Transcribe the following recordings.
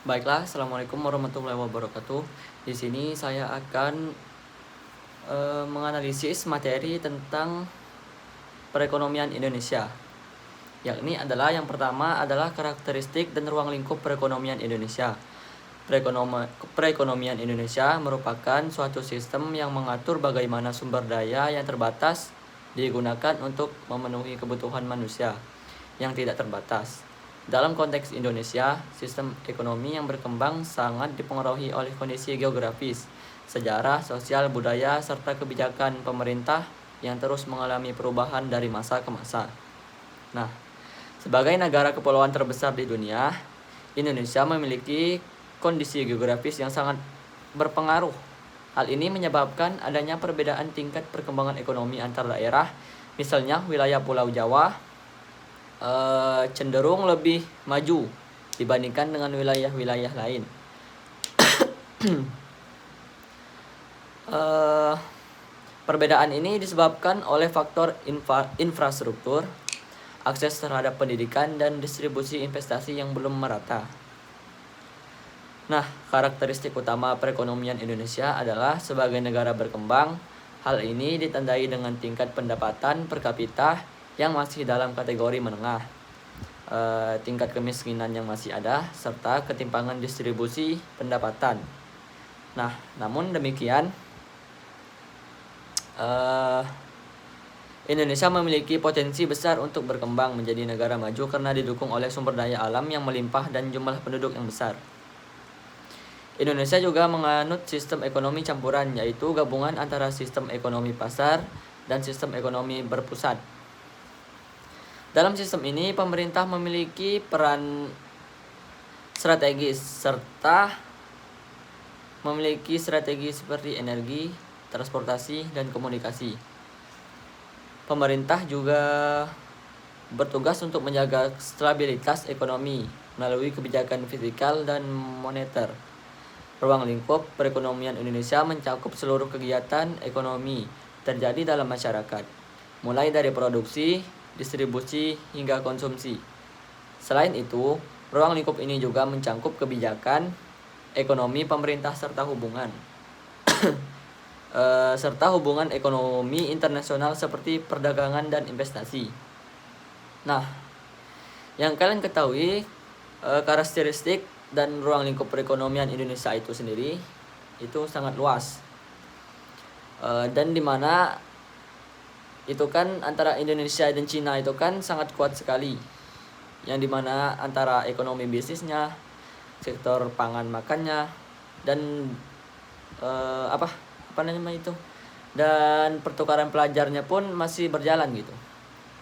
Baiklah, assalamualaikum warahmatullahi wabarakatuh. Di sini saya akan menganalisis materi tentang perekonomian Indonesia, yakni adalah yang pertama adalah karakteristik dan ruang lingkup perekonomian Indonesia. Perekonomian Indonesia merupakan suatu sistem yang mengatur bagaimana sumber daya yang terbatas digunakan untuk memenuhi kebutuhan manusia yang tidak terbatas. Dalam konteks Indonesia, sistem ekonomi yang berkembang sangat dipengaruhi oleh kondisi geografis, sejarah, sosial, budaya, serta kebijakan pemerintah yang terus mengalami perubahan dari masa ke masa. Nah, sebagai negara kepulauan terbesar di dunia, Indonesia memiliki kondisi geografis yang sangat berpengaruh. Hal ini menyebabkan adanya perbedaan tingkat perkembangan ekonomi antar daerah. Misalnya, wilayah Pulau Jawa cenderung lebih maju dibandingkan dengan wilayah-wilayah lain. Perbedaan ini disebabkan oleh faktor infrastruktur, akses terhadap pendidikan, dan distribusi investasi yang belum merata. Nah, karakteristik utama perekonomian Indonesia adalah sebagai negara berkembang. Hal ini ditandai dengan tingkat pendapatan per kapita yang masih dalam kategori menengah, tingkat kemiskinan yang masih ada, serta ketimpangan distribusi pendapatan. Nah, namun demikian, Indonesia memiliki potensi besar untuk berkembang menjadi negara maju karena didukung oleh sumber daya alam yang melimpah dan jumlah penduduk yang besar. Indonesia juga menganut sistem ekonomi campuran, yaitu gabungan antara sistem ekonomi pasar dan sistem ekonomi berpusat. Dalam sistem ini, pemerintah memiliki peran strategis serta memiliki strategi seperti energi, transportasi, dan komunikasi. Pemerintah juga bertugas untuk menjaga stabilitas ekonomi melalui kebijakan fiskal dan moneter. Ruang lingkup perekonomian Indonesia mencakup seluruh kegiatan ekonomi terjadi dalam masyarakat, mulai dari produksi, distribusi, hingga konsumsi. Selain itu, ruang lingkup ini juga mencakup kebijakan ekonomi pemerintah serta hubungan ekonomi internasional seperti perdagangan dan investasi. Nah, yang kalian ketahui, karakteristik dan ruang lingkup perekonomian Indonesia itu sendiri itu sangat luas, dan dimana itu kan antara Indonesia dan Cina itu kan sangat kuat sekali, yang dimana antara ekonomi bisnisnya, sektor pangan makannya, dan apa namanya itu, dan pertukaran pelajarnya pun masih berjalan gitu.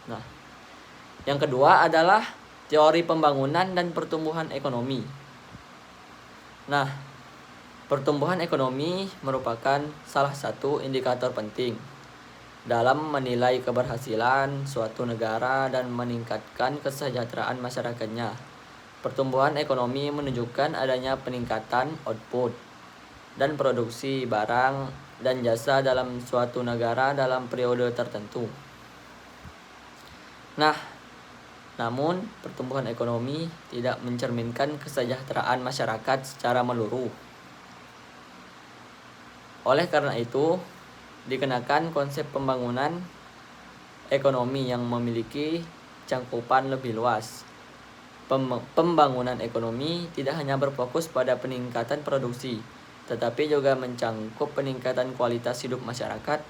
Nah, yang kedua adalah teori pembangunan dan pertumbuhan ekonomi. Nah, pertumbuhan ekonomi merupakan salah satu indikator penting dalam menilai keberhasilan suatu negara dan meningkatkan kesejahteraan masyarakatnya. Pertumbuhan ekonomi menunjukkan adanya peningkatan output dan produksi barang dan jasa dalam suatu negara dalam periode tertentu. Nah, namun pertumbuhan ekonomi tidak mencerminkan kesejahteraan masyarakat secara menyeluruh. Oleh karena itu, dikenakan konsep pembangunan ekonomi yang memiliki cakupan lebih luas. Pembangunan ekonomi tidak hanya berfokus pada peningkatan produksi, tetapi juga mencakup peningkatan kualitas hidup masyarakat,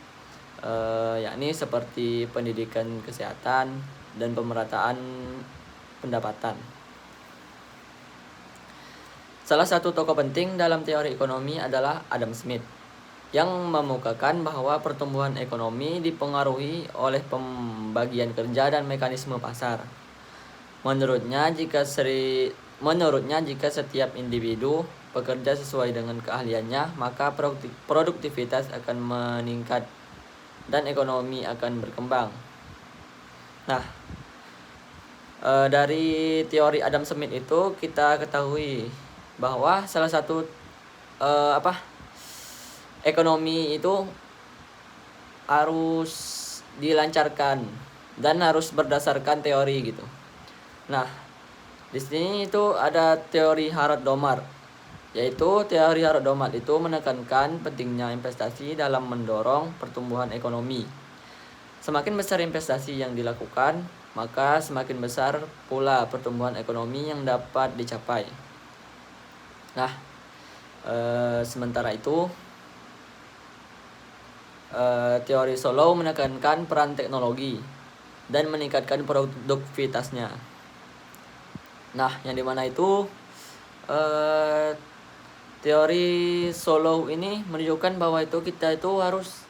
yakni seperti pendidikan, kesehatan, dan pemerataan pendapatan. Salah satu tokoh penting dalam teori ekonomi adalah Adam Smith, yang memukakan bahwa pertumbuhan ekonomi dipengaruhi oleh pembagian kerja dan mekanisme pasar. Menurutnya, jika setiap individu bekerja sesuai dengan keahliannya, maka produktivitas akan meningkat dan ekonomi akan berkembang. Nah, dari teori Adam Smith itu kita ketahui bahwa salah satu ekonomi itu harus dilancarkan dan harus berdasarkan teori gitu. Nah, Di sini itu ada teori Harrod-Domar, yaitu teori Harrod-Domar itu menekankan pentingnya investasi dalam mendorong pertumbuhan ekonomi. Semakin besar investasi yang dilakukan, maka semakin besar pula pertumbuhan ekonomi yang dapat dicapai. Nah, sementara itu, teori Solow menekankan peran teknologi dan meningkatkan produktivitasnya. Nah, yang dimana itu teori Solow ini menunjukkan bahwa itu kita itu harus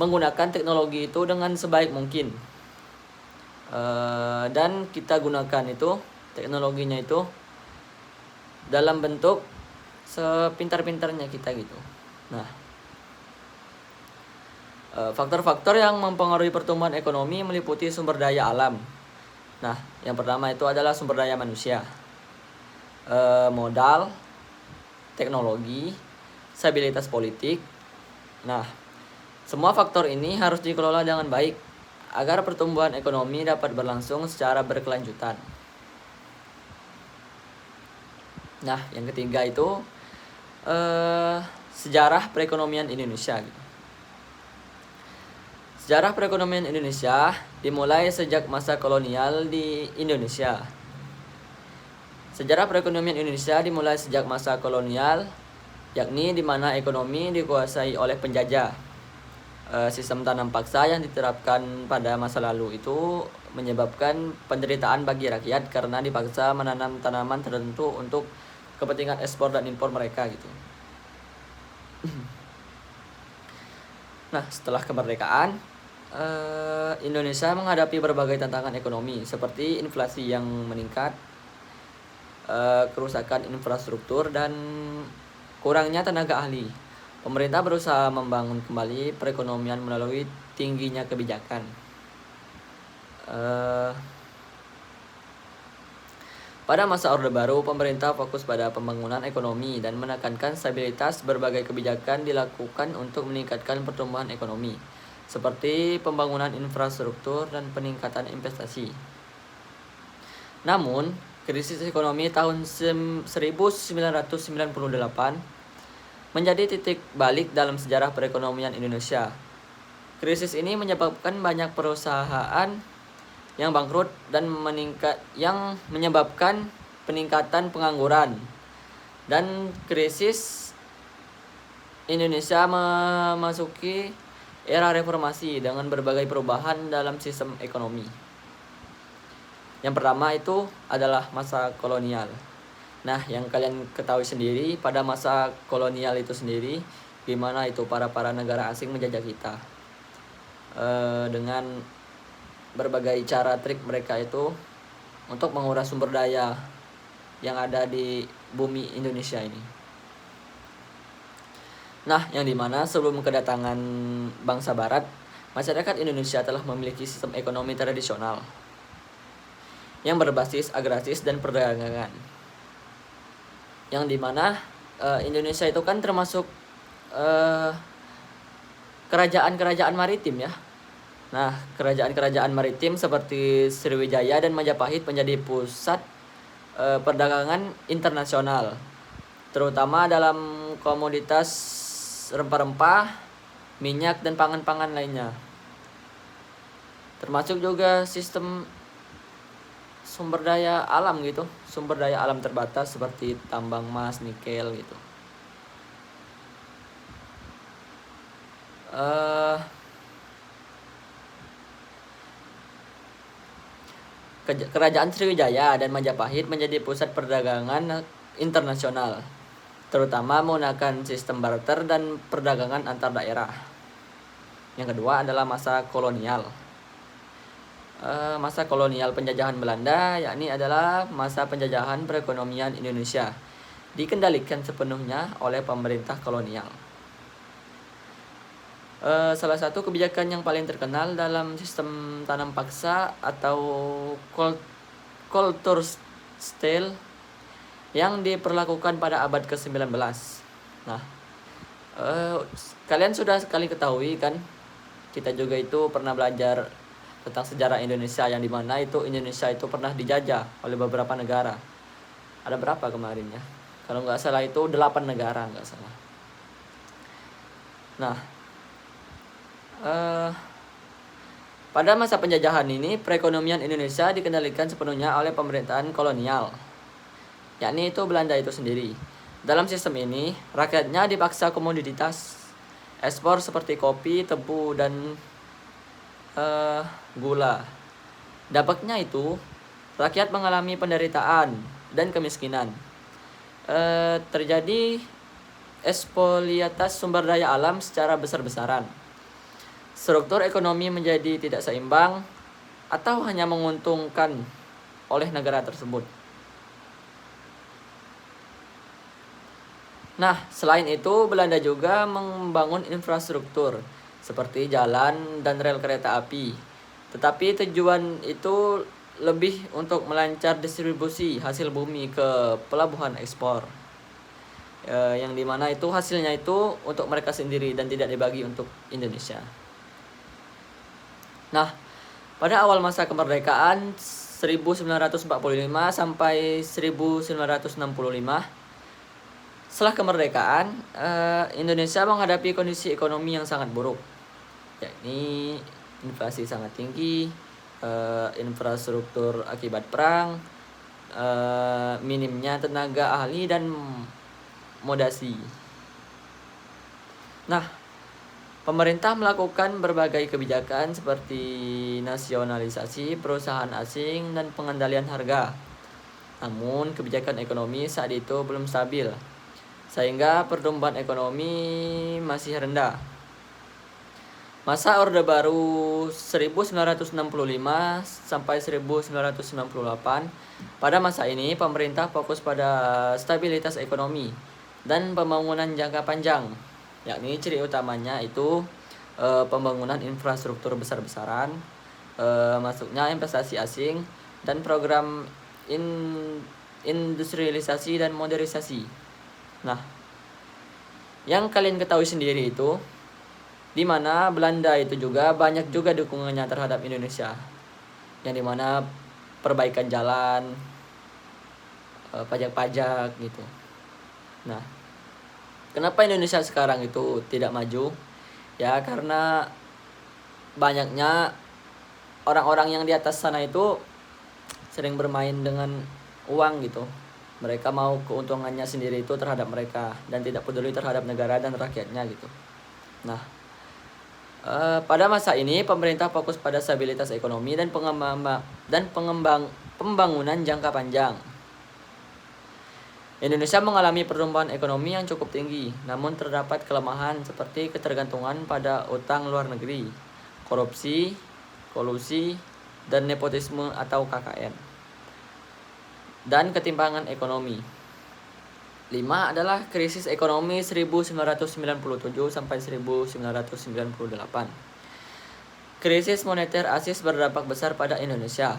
menggunakan teknologi itu dengan sebaik mungkin, dan kita gunakan itu teknologinya itu dalam bentuk sepintar-pintarnya kita gitu. Nah, faktor-faktor yang mempengaruhi pertumbuhan ekonomi meliputi sumber daya alam. Nah, yang pertama itu adalah sumber daya manusia, modal, teknologi, stabilitas politik. Nah, semua faktor ini harus dikelola dengan baik agar pertumbuhan ekonomi dapat berlangsung secara berkelanjutan. Nah, yang ketiga itu sejarah perekonomian Indonesia. Sejarah perekonomian Indonesia dimulai sejak masa kolonial di Indonesia. Sejarah perekonomian Indonesia dimulai sejak masa kolonial, yakni di mana ekonomi dikuasai oleh penjajah. Sistem tanam paksa yang diterapkan pada masa lalu itu menyebabkan penderitaan bagi rakyat karena dipaksa menanam tanaman tertentu untuk kepentingan ekspor dan impor mereka gitu. Nah, setelah kemerdekaan, Indonesia menghadapi berbagai tantangan ekonomi seperti inflasi yang meningkat, kerusakan infrastruktur, dan kurangnya tenaga ahli. Pemerintah berusaha membangun kembali perekonomian melalui tingginya kebijakan. Pada masa Orde Baru, pemerintah fokus pada pembangunan ekonomi dan menekankan stabilitas. Berbagai kebijakan dilakukan untuk meningkatkan pertumbuhan ekonomi, seperti pembangunan infrastruktur dan peningkatan investasi. Namun, krisis ekonomi tahun 1998 menjadi titik balik dalam sejarah perekonomian Indonesia. Krisis ini menyebabkan banyak perusahaan yang bangkrut dan menyebabkan peningkatan pengangguran. Dan krisis Indonesia memasuki era reformasi dengan berbagai perubahan dalam sistem ekonomi. Yang pertama itu adalah masa kolonial. Nah, yang kalian ketahui sendiri, pada masa kolonial itu sendiri, gimana itu para negara asing menjajah kita dengan berbagai cara trik mereka itu untuk menguras sumber daya yang ada di bumi Indonesia ini. Nah, yang dimana sebelum kedatangan bangsa Barat, masyarakat Indonesia telah memiliki sistem ekonomi tradisional yang berbasis agraris dan perdagangan. Yang dimana Indonesia itu kan termasuk kerajaan-kerajaan maritim ya. Nah, kerajaan-kerajaan maritim seperti Sriwijaya dan Majapahit menjadi pusat perdagangan internasional, terutama dalam komoditas rempah-rempah, minyak, dan pangan-pangan lainnya. Termasuk juga sistem sumber daya alam gitu, sumber daya alam terbatas seperti tambang emas, nikel gitu. Kerajaan Sriwijaya dan Majapahit menjadi pusat perdagangan internasional, terutama menggunakan sistem barter dan perdagangan antar daerah. Yang kedua adalah masa kolonial. Masa kolonial penjajahan Belanda, yakni adalah masa penjajahan perekonomian Indonesia, dikendalikan sepenuhnya oleh pemerintah kolonial. Salah satu kebijakan yang paling terkenal dalam sistem tanam paksa atau Kulturstijl yang diperlakukan pada abad ke-19. Nah, kalian sudah sekali ketahui kan, kita juga itu pernah belajar tentang sejarah Indonesia, yang dimana itu Indonesia itu pernah dijajah oleh beberapa negara. Ada berapa kemarin ya? Kalau nggak salah itu 8 negara, nggak salah. Nah, pada masa penjajahan ini, perekonomian Indonesia dikendalikan sepenuhnya oleh pemerintahan kolonial, yakni itu Belanda itu sendiri. Dalam sistem ini, rakyatnya dipaksa komoditas ekspor seperti kopi, tebu, dan gula. Dampaknya itu, rakyat mengalami penderitaan dan kemiskinan. Terjadi ekspolitas sumber daya alam secara besar-besaran. Struktur ekonomi menjadi tidak seimbang atau hanya menguntungkan oleh negara tersebut. Nah, selain itu Belanda juga membangun infrastruktur seperti jalan dan rel kereta api. Tetapi tujuan itu lebih untuk melancar distribusi hasil bumi ke pelabuhan ekspor. Yang dimana itu hasilnya itu untuk mereka sendiri dan tidak dibagi untuk Indonesia. Nah, pada awal masa kemerdekaan 1945 sampai 1965, setelah kemerdekaan, Indonesia menghadapi kondisi ekonomi yang sangat buruk, yakni inflasi sangat tinggi, infrastruktur akibat perang, minimnya tenaga ahli dan modasi. Nah, pemerintah melakukan berbagai kebijakan seperti nasionalisasi perusahaan asing dan pengendalian harga. Namun, kebijakan ekonomi saat itu belum stabil, sehingga pertumbuhan ekonomi masih rendah. Masa Orde Baru 1965 sampai 1998, pada masa ini pemerintah fokus pada stabilitas ekonomi dan pembangunan jangka panjang, yakni ciri utamanya itu pembangunan infrastruktur besar-besaran, masuknya investasi asing, dan program industrialisasi dan modernisasi. Nah, yang kalian ketahui sendiri itu, di mana Belanda itu juga banyak juga dukungannya terhadap Indonesia, yang dimana perbaikan jalan, pajak-pajak gitu. Nah, kenapa Indonesia sekarang itu tidak maju? Ya karena banyaknya orang-orang yang di atas sana itu sering bermain dengan uang gitu. Mereka mau keuntungannya sendiri itu terhadap mereka dan tidak peduli terhadap negara dan rakyatnya gitu. Nah, pada masa ini pemerintah fokus pada stabilitas ekonomi dan pembangunan jangka panjang. Indonesia mengalami pertumbuhan ekonomi yang cukup tinggi, namun terdapat kelemahan seperti ketergantungan pada utang luar negeri, korupsi, kolusi, dan nepotisme atau KKN. Dan ketimpangan ekonomi. 5 adalah krisis ekonomi 1997 sampai 1998. Krisis moneter ASIS berdampak besar pada Indonesia.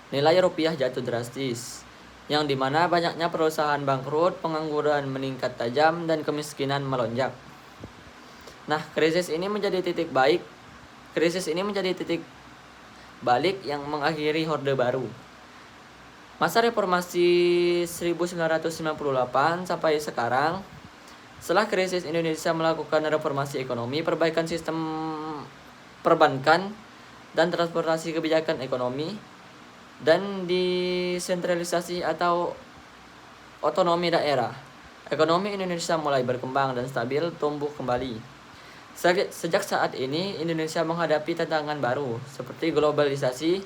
Nilai rupiah jatuh drastis, yang dimana banyaknya perusahaan bangkrut, pengangguran meningkat tajam, dan kemiskinan melonjak. Nah, krisis ini menjadi titik balik yang mengakhiri Orde Baru. Masa reformasi 1998 sampai sekarang, setelah krisis Indonesia melakukan reformasi ekonomi, perbaikan sistem perbankan dan transportasi kebijakan ekonomi, dan desentralisasi atau otonomi daerah. Ekonomi Indonesia mulai berkembang dan stabil tumbuh kembali. Sejak saat ini Indonesia menghadapi tantangan baru seperti globalisasi,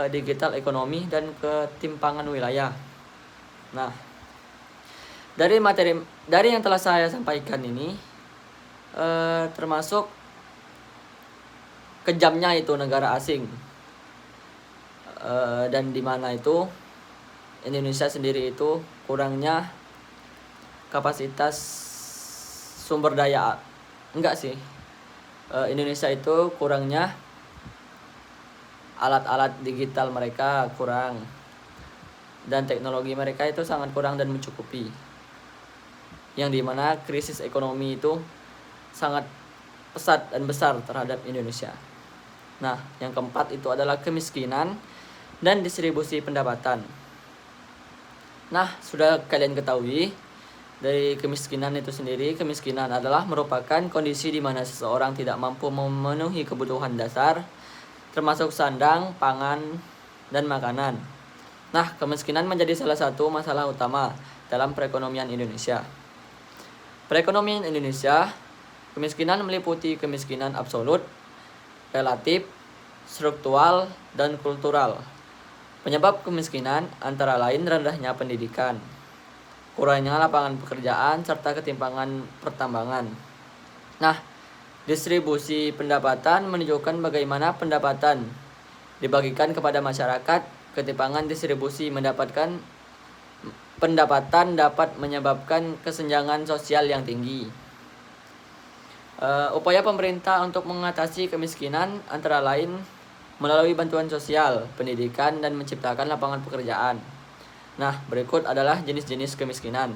digital ekonomi, dan ketimpangan wilayah. Nah, dari yang telah saya sampaikan ini, termasuk kejamnya itu negara asing, dan di mana itu Indonesia sendiri itu kurangnya kapasitas sumber daya. Indonesia itu kurangnya alat-alat digital mereka kurang, dan teknologi mereka itu sangat kurang dan mencukupi, yang dimana krisis ekonomi itu sangat pesat dan besar terhadap Indonesia. Nah, yang keempat itu adalah kemiskinan dan distribusi pendapatan. Nah, sudah kalian ketahui dari kemiskinan itu sendiri, kemiskinan adalah merupakan kondisi di mana seseorang tidak mampu memenuhi kebutuhan dasar, termasuk sandang, pangan, dan makanan. Nah, kemiskinan menjadi salah satu masalah utama dalam perekonomian Indonesia. Perekonomian Indonesia, kemiskinan meliputi kemiskinan absolut, relatif, struktural, dan kultural. Penyebab kemiskinan antara lain rendahnya pendidikan, kurangnya lapangan pekerjaan, serta ketimpangan pertambangan. Nah, distribusi pendapatan menunjukkan bagaimana pendapatan dibagikan kepada masyarakat. Ketimpangan distribusi pendapatan dapat menyebabkan kesenjangan sosial yang tinggi. Upaya pemerintah untuk mengatasi kemiskinan antara lain melalui bantuan sosial, pendidikan, dan menciptakan lapangan pekerjaan. Nah, berikut adalah jenis-jenis kemiskinan.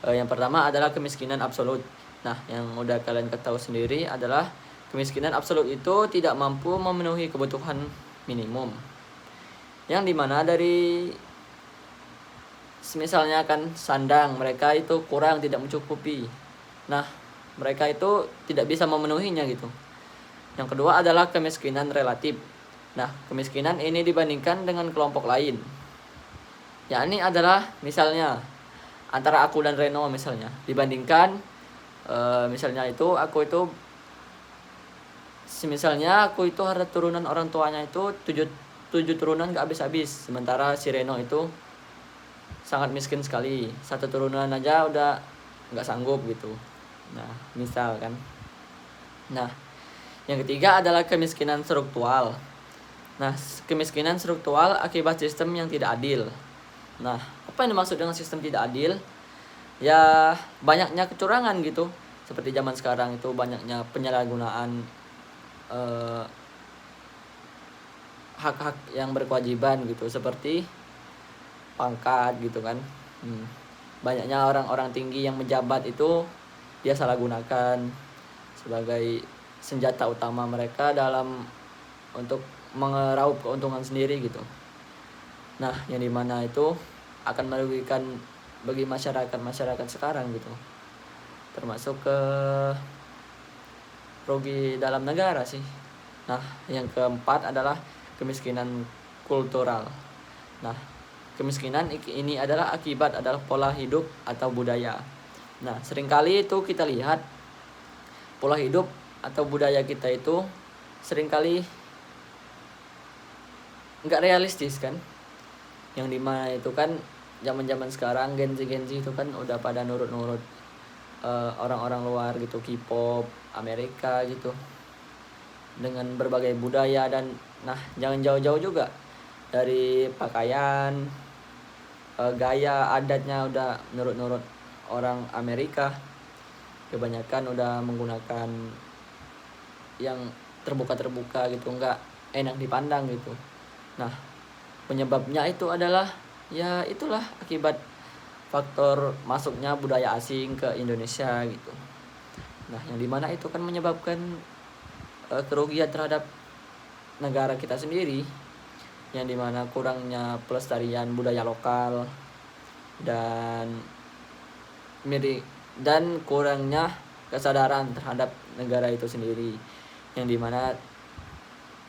Yang pertama adalah kemiskinan absolut. Nah, yang udah kalian ketahui sendiri adalah kemiskinan absolut itu tidak mampu memenuhi kebutuhan minimum. Yang dimana dari misalnya kan sandang, mereka itu kurang, tidak mencukupi. Nah, mereka itu tidak bisa memenuhinya gitu. Yang kedua adalah kemiskinan relatif. Nah, kemiskinan ini dibandingkan dengan kelompok lain. Yakni adalah misalnya antara aku dan Reno misalnya dibandingkan misalnya itu aku itu harta turunan orang tuanya itu 7 turunan gak habis-habis, sementara si Reno itu sangat miskin sekali, 1 turunan aja udah gak sanggup gitu. Nah, misal kan. Nah, yang ketiga adalah kemiskinan struktural. Nah, kemiskinan struktural akibat sistem yang tidak adil. Nah, apa yang dimaksud dengan sistem tidak adil? Ya, banyaknya kecurangan gitu. Seperti zaman sekarang itu banyaknya penyalahgunaan hak-hak yang berkewajiban gitu, seperti pangkat gitu kan. Banyaknya orang-orang tinggi yang menjabat itu dia salah gunakan sebagai senjata utama mereka dalam untuk mengeraup keuntungan sendiri gitu. Nah, yang dimana itu akan merugikan bagi masyarakat sekarang gitu, termasuk ke rugi dalam negara sih. Nah, yang keempat adalah kemiskinan kultural. Nah, kemiskinan ini adalah akibat adalah pola hidup atau budaya. Nah, seringkali itu kita lihat pola hidup atau budaya kita itu seringkali nggak realistis kan, yang dimana itu kan zaman sekarang Gen Z itu kan udah pada nurut orang-orang luar gitu, K-pop Amerika gitu, dengan berbagai budaya. Dan nah, jangan jauh-jauh juga dari pakaian, gaya adatnya udah nurut orang Amerika, kebanyakan udah menggunakan yang terbuka gitu, nggak enak dipandang gitu. Nah, penyebabnya itu adalah ya itulah akibat faktor masuknya budaya asing ke Indonesia gitu. Nah, yang dimana itu kan menyebabkan kerugian terhadap negara kita sendiri, yang dimana kurangnya pelestarian budaya lokal dan kurangnya kesadaran terhadap negara itu sendiri, yang dimana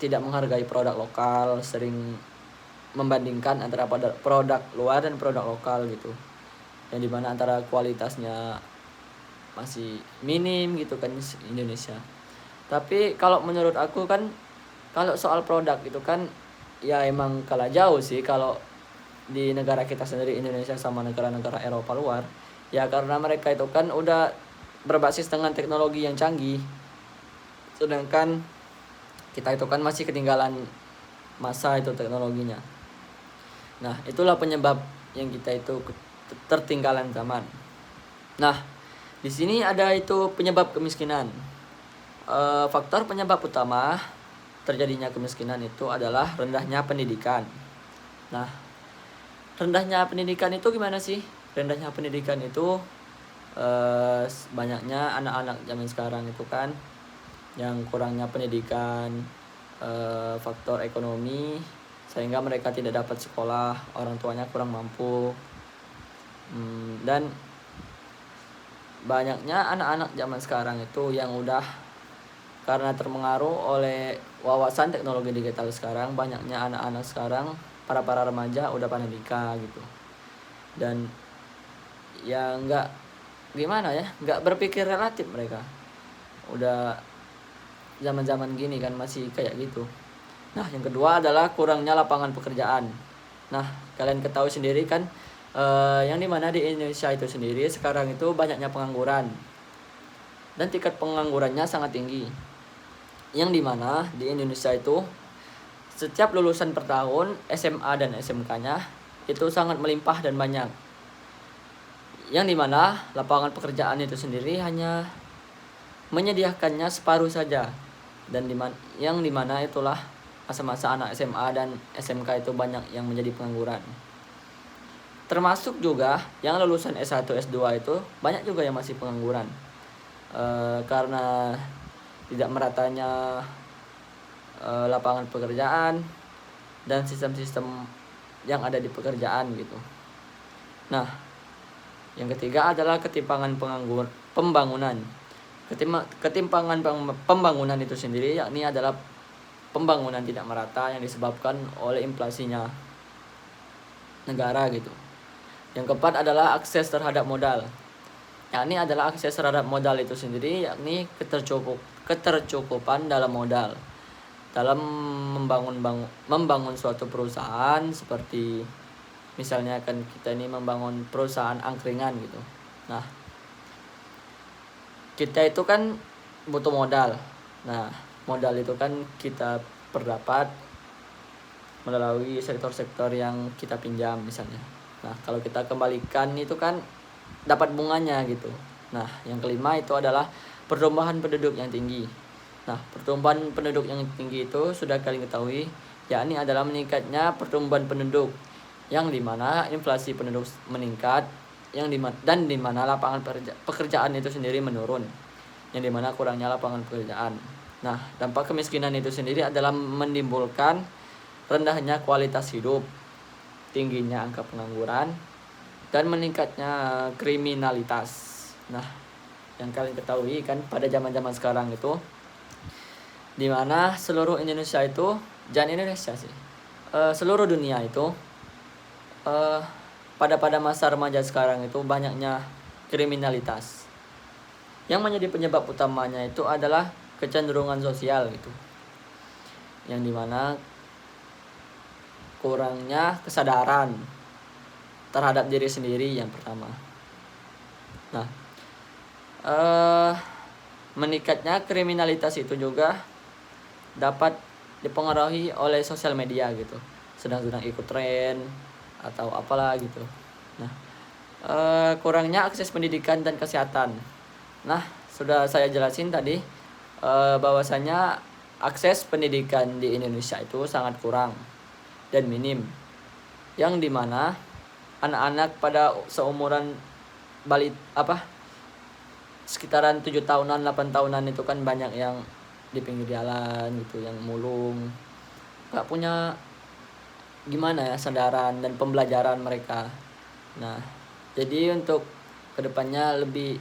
tidak menghargai produk lokal, sering membandingkan antara produk luar dan produk lokal gitu, yang dimana antara kualitasnya masih minim gitu kan Indonesia. Tapi kalau menurut aku kan, kalau soal produk itu kan ya emang kalah jauh sih kalau di negara kita sendiri Indonesia sama negara-negara Eropa luar. Ya karena mereka itu kan udah berbasis dengan teknologi yang canggih, sedangkan kita itu kan masih ketinggalan masa itu teknologinya. Nah, itulah penyebab yang kita itu tertinggalan zaman. Nah, di sini ada itu penyebab kemiskinan. Faktor penyebab utama terjadinya kemiskinan itu adalah rendahnya pendidikan. Nah, rendahnya pendidikan itu gimana sih? Rendahnya pendidikan itu banyaknya anak-anak zaman sekarang itu kan yang kurangnya pendidikan, faktor ekonomi sehingga mereka tidak dapat sekolah, orang tuanya kurang mampu. Dan banyaknya anak-anak zaman sekarang itu yang udah karena terpengaruh oleh wawasan teknologi digital sekarang, banyaknya anak-anak sekarang para remaja udah pada nikah gitu. Dan ya nggak gimana ya, nggak berpikir relatif mereka. Udah zaman-zaman gini kan masih kayak gitu. Nah, yang kedua adalah kurangnya lapangan pekerjaan. Nah, kalian ketahui sendiri kan, yang dimana di Indonesia itu sendiri sekarang itu banyaknya pengangguran dan tingkat penganggurannya sangat tinggi. Yang dimana di Indonesia itu setiap lulusan per tahun SMA dan SMK-nya itu sangat melimpah dan banyak. Yang dimana lapangan pekerjaan itu sendiri hanya menyediakannya separuh saja. Dan yang dimana itulah masa-masa anak SMA dan SMK itu banyak yang menjadi pengangguran. Termasuk juga yang lulusan S1, S2 itu banyak juga yang masih pengangguran. Karena tidak meratanya lapangan pekerjaan dan sistem-sistem yang ada di pekerjaan gitu. Nah, yang ketiga adalah ketimpangan pembangunan. Ketimpangan pembangunan itu sendiri yakni adalah pembangunan tidak merata yang disebabkan oleh inflasinya negara gitu. Yang keempat adalah akses terhadap modal. Yakni adalah akses terhadap modal itu sendiri yakni ketercukupan dalam modal dalam membangun suatu perusahaan, seperti misalnya kan kita ini membangun perusahaan angkringan gitu. Nah, kita itu kan butuh modal. Nah, modal itu kan kita perdapat melalui sektor-sektor yang kita pinjam misalnya. Nah, kalau kita kembalikan itu kan dapat bunganya gitu. Nah, yang kelima itu adalah pertumbuhan penduduk yang tinggi. Nah, pertumbuhan penduduk yang tinggi itu sudah kalian ketahui, yakni adalah meningkatnya pertumbuhan penduduk, yang dimana inflasi penduduk meningkat, dan dimana lapangan pekerjaan itu sendiri menurun, yang dimana kurangnya lapangan pekerjaan. Nah, dampak kemiskinan itu sendiri adalah menimbulkan rendahnya kualitas hidup, tingginya angka pengangguran, dan meningkatnya kriminalitas. Nah, yang kalian ketahui kan pada zaman-zaman sekarang itu, di mana seluruh Indonesia itu, jangan Indonesia sih, seluruh dunia itu, pada masa remaja sekarang itu banyaknya kriminalitas. Yang menjadi penyebab utamanya itu adalah kecenderungan sosial gitu, yang dimana kurangnya kesadaran terhadap diri sendiri yang pertama. Nah, meningkatnya kriminalitas itu juga dapat dipengaruhi oleh sosial media gitu, sedang ikut tren atau apalah gitu. Nah, kurangnya akses pendidikan dan kesehatan. Nah, sudah saya jelasin tadi bahwasanya akses pendidikan di Indonesia itu sangat kurang dan minim, yang dimana anak-anak pada seumuran sekitaran 7 tahunan 8 tahunan itu kan banyak yang di pinggir jalan gitu, yang mulung, gak punya gimana ya sandaran dan pembelajaran mereka. Nah, jadi untuk kedepannya lebih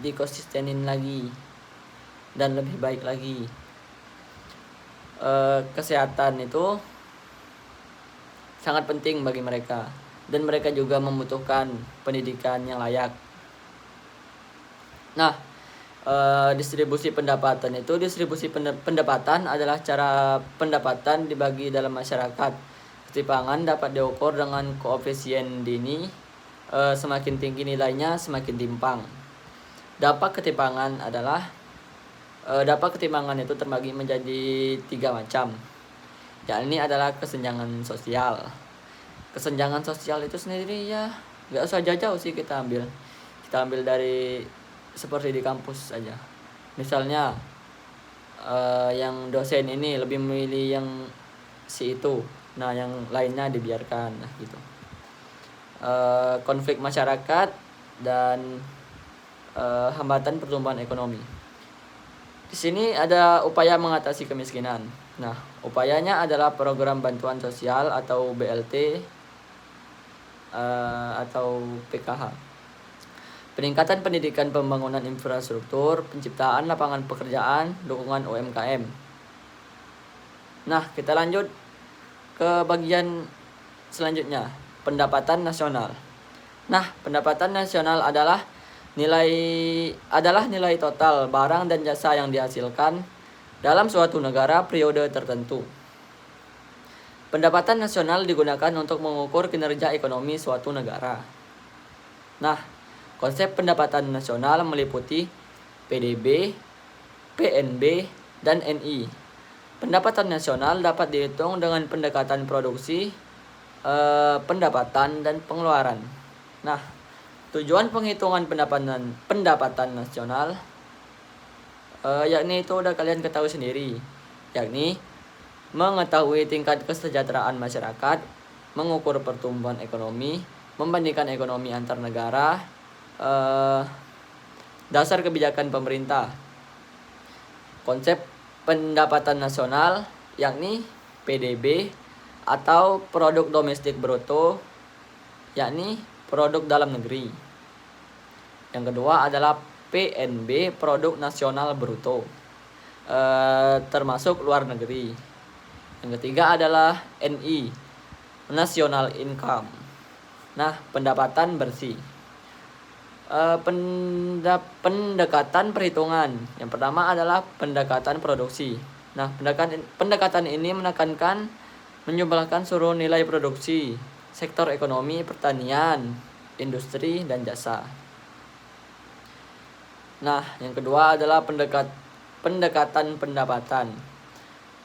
dikonsistenin lagi dan lebih baik lagi. Kesehatan itu sangat penting bagi mereka, dan mereka juga membutuhkan pendidikan yang layak. Nah, distribusi pendapatan adalah cara pendapatan dibagi dalam masyarakat. Ketimpangan dapat diukur dengan koefisien Gini. Semakin tinggi nilainya semakin timpang. Dampak ketimpangan itu terbagi menjadi 3 macam. Yakni adalah kesenjangan sosial. Kesenjangan sosial itu sendiri ya gak usah jauh sih kita ambil dari seperti di kampus saja. Misalnya yang dosen ini lebih memilih yang si itu, nah yang lainnya dibiarkan, nah gitu. Konflik masyarakat dan hambatan pertumbuhan ekonomi. Di sini ada upaya mengatasi kemiskinan. Nah, upayanya adalah program bantuan sosial atau BLT atau PKH. Peningkatan pendidikan, pembangunan infrastruktur, penciptaan lapangan pekerjaan, dukungan UMKM. Nah, kita lanjut ke bagian selanjutnya, pendapatan nasional. Nah, pendapatan nasional adalah nilai total barang dan jasa yang dihasilkan dalam suatu negara periode tertentu. Pendapatan nasional digunakan untuk mengukur kinerja ekonomi suatu negara. Nah, konsep pendapatan nasional meliputi PDB, PNB, dan NI. Pendapatan nasional dapat dihitung dengan pendekatan produksi, pendapatan, dan pengeluaran. Nah, tujuan penghitungan pendapatan nasional yakni itu udah kalian ketahui sendiri, yakni mengetahui tingkat kesejahteraan masyarakat, mengukur pertumbuhan ekonomi, membandingkan ekonomi antar negara, dasar kebijakan pemerintah. Konsep pendapatan nasional yakni PDB atau produk domestik bruto, yakni produk dalam negeri. Yang kedua adalah PNB, produk nasional bruto, termasuk luar negeri. Yang ketiga adalah NI, national income. Nah, pendapatan bersih. Pendekatan perhitungan. Yang pertama adalah pendekatan produksi. Nah, pendekatan ini menekankan menjumlahkan seluruh nilai produksi sektor ekonomi, pertanian, industri, dan jasa. Nah, yang kedua adalah pendekatan pendapatan.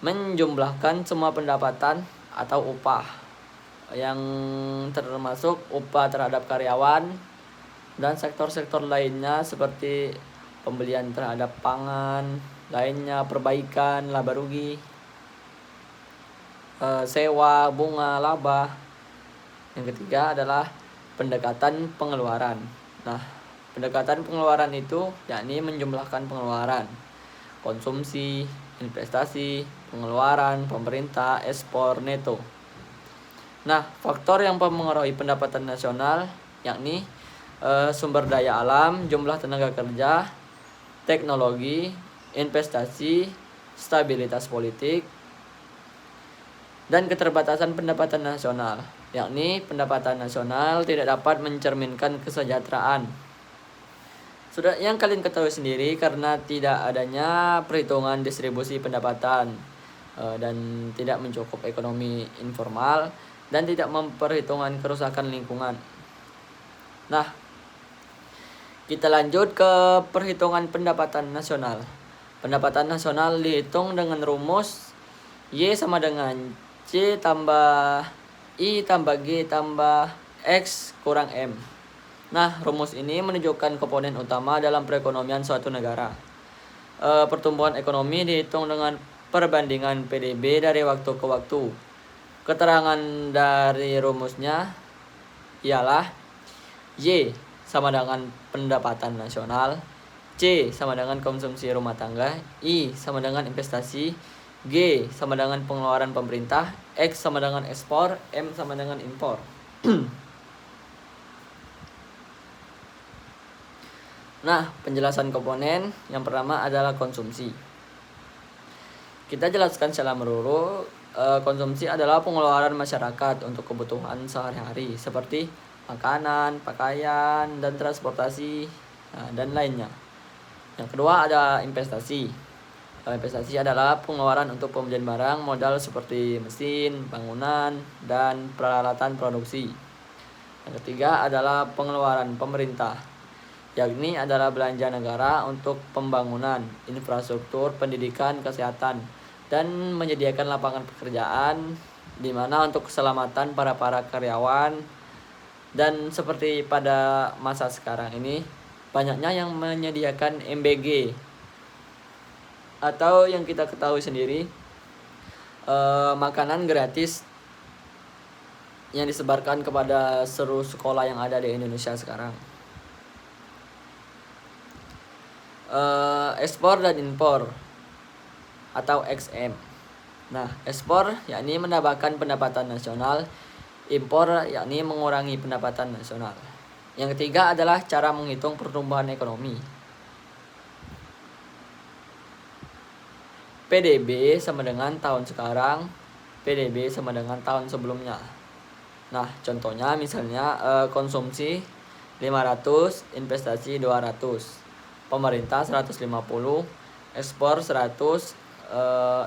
Menjumlahkan semua pendapatan atau upah yang termasuk upah terhadap karyawan dan sektor-sektor lainnya seperti pembelian terhadap pangan, lainnya perbaikan, laba rugi, sewa, bunga, laba. Yang ketiga adalah pendekatan pengeluaran. Nah, pendekatan pengeluaran itu yakni menjumlahkan pengeluaran, konsumsi, investasi, pengeluaran, pemerintah, ekspor, neto. Nah, faktor yang mempengaruhi pendapatan nasional yakni sumber daya alam, jumlah tenaga kerja, teknologi, investasi, stabilitas politik, dan keterbatasan pendapatan nasional, yakni pendapatan nasional tidak dapat mencerminkan kesejahteraan. Sudah yang kalian ketahui sendiri karena tidak adanya perhitungan distribusi pendapatan dan tidak mencakup ekonomi informal dan tidak memperhitungkan kerusakan lingkungan. Nah, kita lanjut ke perhitungan pendapatan nasional. Pendapatan nasional dihitung dengan rumus Y sama dengan C tambah I tambah G tambah X kurang M. Nah, rumus ini menunjukkan komponen utama dalam perekonomian suatu negara. Pertumbuhan ekonomi dihitung dengan perbandingan PDB dari waktu ke waktu. Keterangan dari rumusnya ialah Y sama dengan pendapatan nasional, C sama dengan konsumsi rumah tangga, I sama dengan investasi, G sama dengan pengeluaran pemerintah, X sama dengan ekspor, M sama dengan impor. Nah, penjelasan komponen yang pertama adalah konsumsi. Kita jelaskan secara menyeluruh. Konsumsi adalah pengeluaran masyarakat untuk kebutuhan sehari-hari seperti makanan, pakaian, dan transportasi, dan lainnya. Yang kedua ada investasi. Investasi adalah pengeluaran untuk pembelian barang modal seperti mesin, bangunan, dan peralatan produksi. Yang ketiga adalah pengeluaran pemerintah, yakni adalah belanja negara untuk pembangunan, infrastruktur, pendidikan, kesehatan, dan menyediakan lapangan pekerjaan di mana untuk keselamatan para karyawan. Dan seperti pada masa sekarang ini, banyaknya yang menyediakan MBG atau yang kita ketahui sendiri, makanan gratis yang disebarkan kepada seluruh sekolah yang ada di Indonesia sekarang. Ekspor dan impor atau XM. Nah, ekspor yakni menambahkan pendapatan nasional, impor yakni mengurangi pendapatan nasional. Yang ketiga adalah cara menghitung pertumbuhan ekonomi. PDB sama dengan tahun sekarang, PDB sama dengan tahun sebelumnya. Nah, contohnya misalnya konsumsi 500, investasi 200, pemerintah 150, ekspor 100,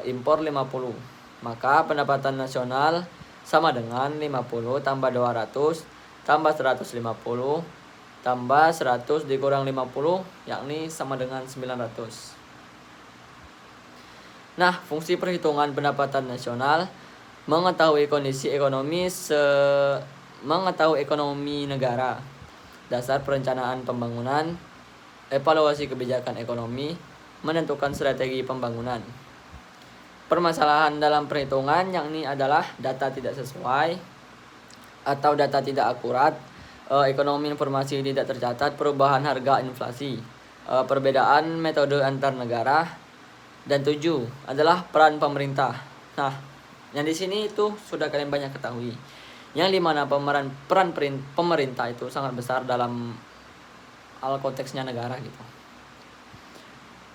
impor 50. Maka pendapatan nasional sama dengan 50 tambah 200 tambah 150 tambah 100 dikurang 50 yakni sama dengan 900. Nah, fungsi perhitungan pendapatan nasional mengetahui kondisi ekonomi mengetahui ekonomi negara, dasar perencanaan pembangunan, evaluasi kebijakan ekonomi, menentukan strategi pembangunan. Permasalahan dalam perhitungan yakni adalah data tidak sesuai atau data tidak akurat, ekonomi informasi tidak tercatat, perubahan harga, inflasi, perbedaan metode antar negara, dan 7 adalah peran pemerintah. Nah, yang di sini itu sudah kalian banyak ketahui, yang dimana peran pemerintah itu sangat besar dalam hal konteksnya negara gitu.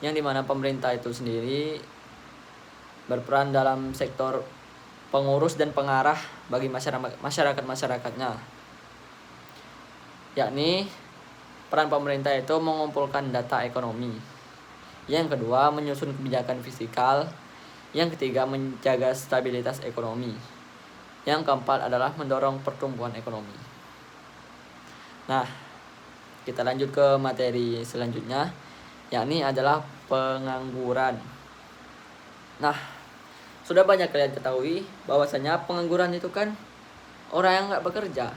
Yang dimana pemerintah itu sendiri berperan dalam sektor pengurus dan pengarah bagi masyarakatnya, yakni peran pemerintah itu mengumpulkan data ekonomi, yang kedua menyusun kebijakan fiskal, yang ketiga menjaga stabilitas ekonomi, yang keempat adalah mendorong pertumbuhan ekonomi. Nah, kita lanjut ke materi selanjutnya, yakni adalah pengangguran. Nah, sudah banyak kalian ketahui bahwasanya pengangguran itu kan orang yang nggak bekerja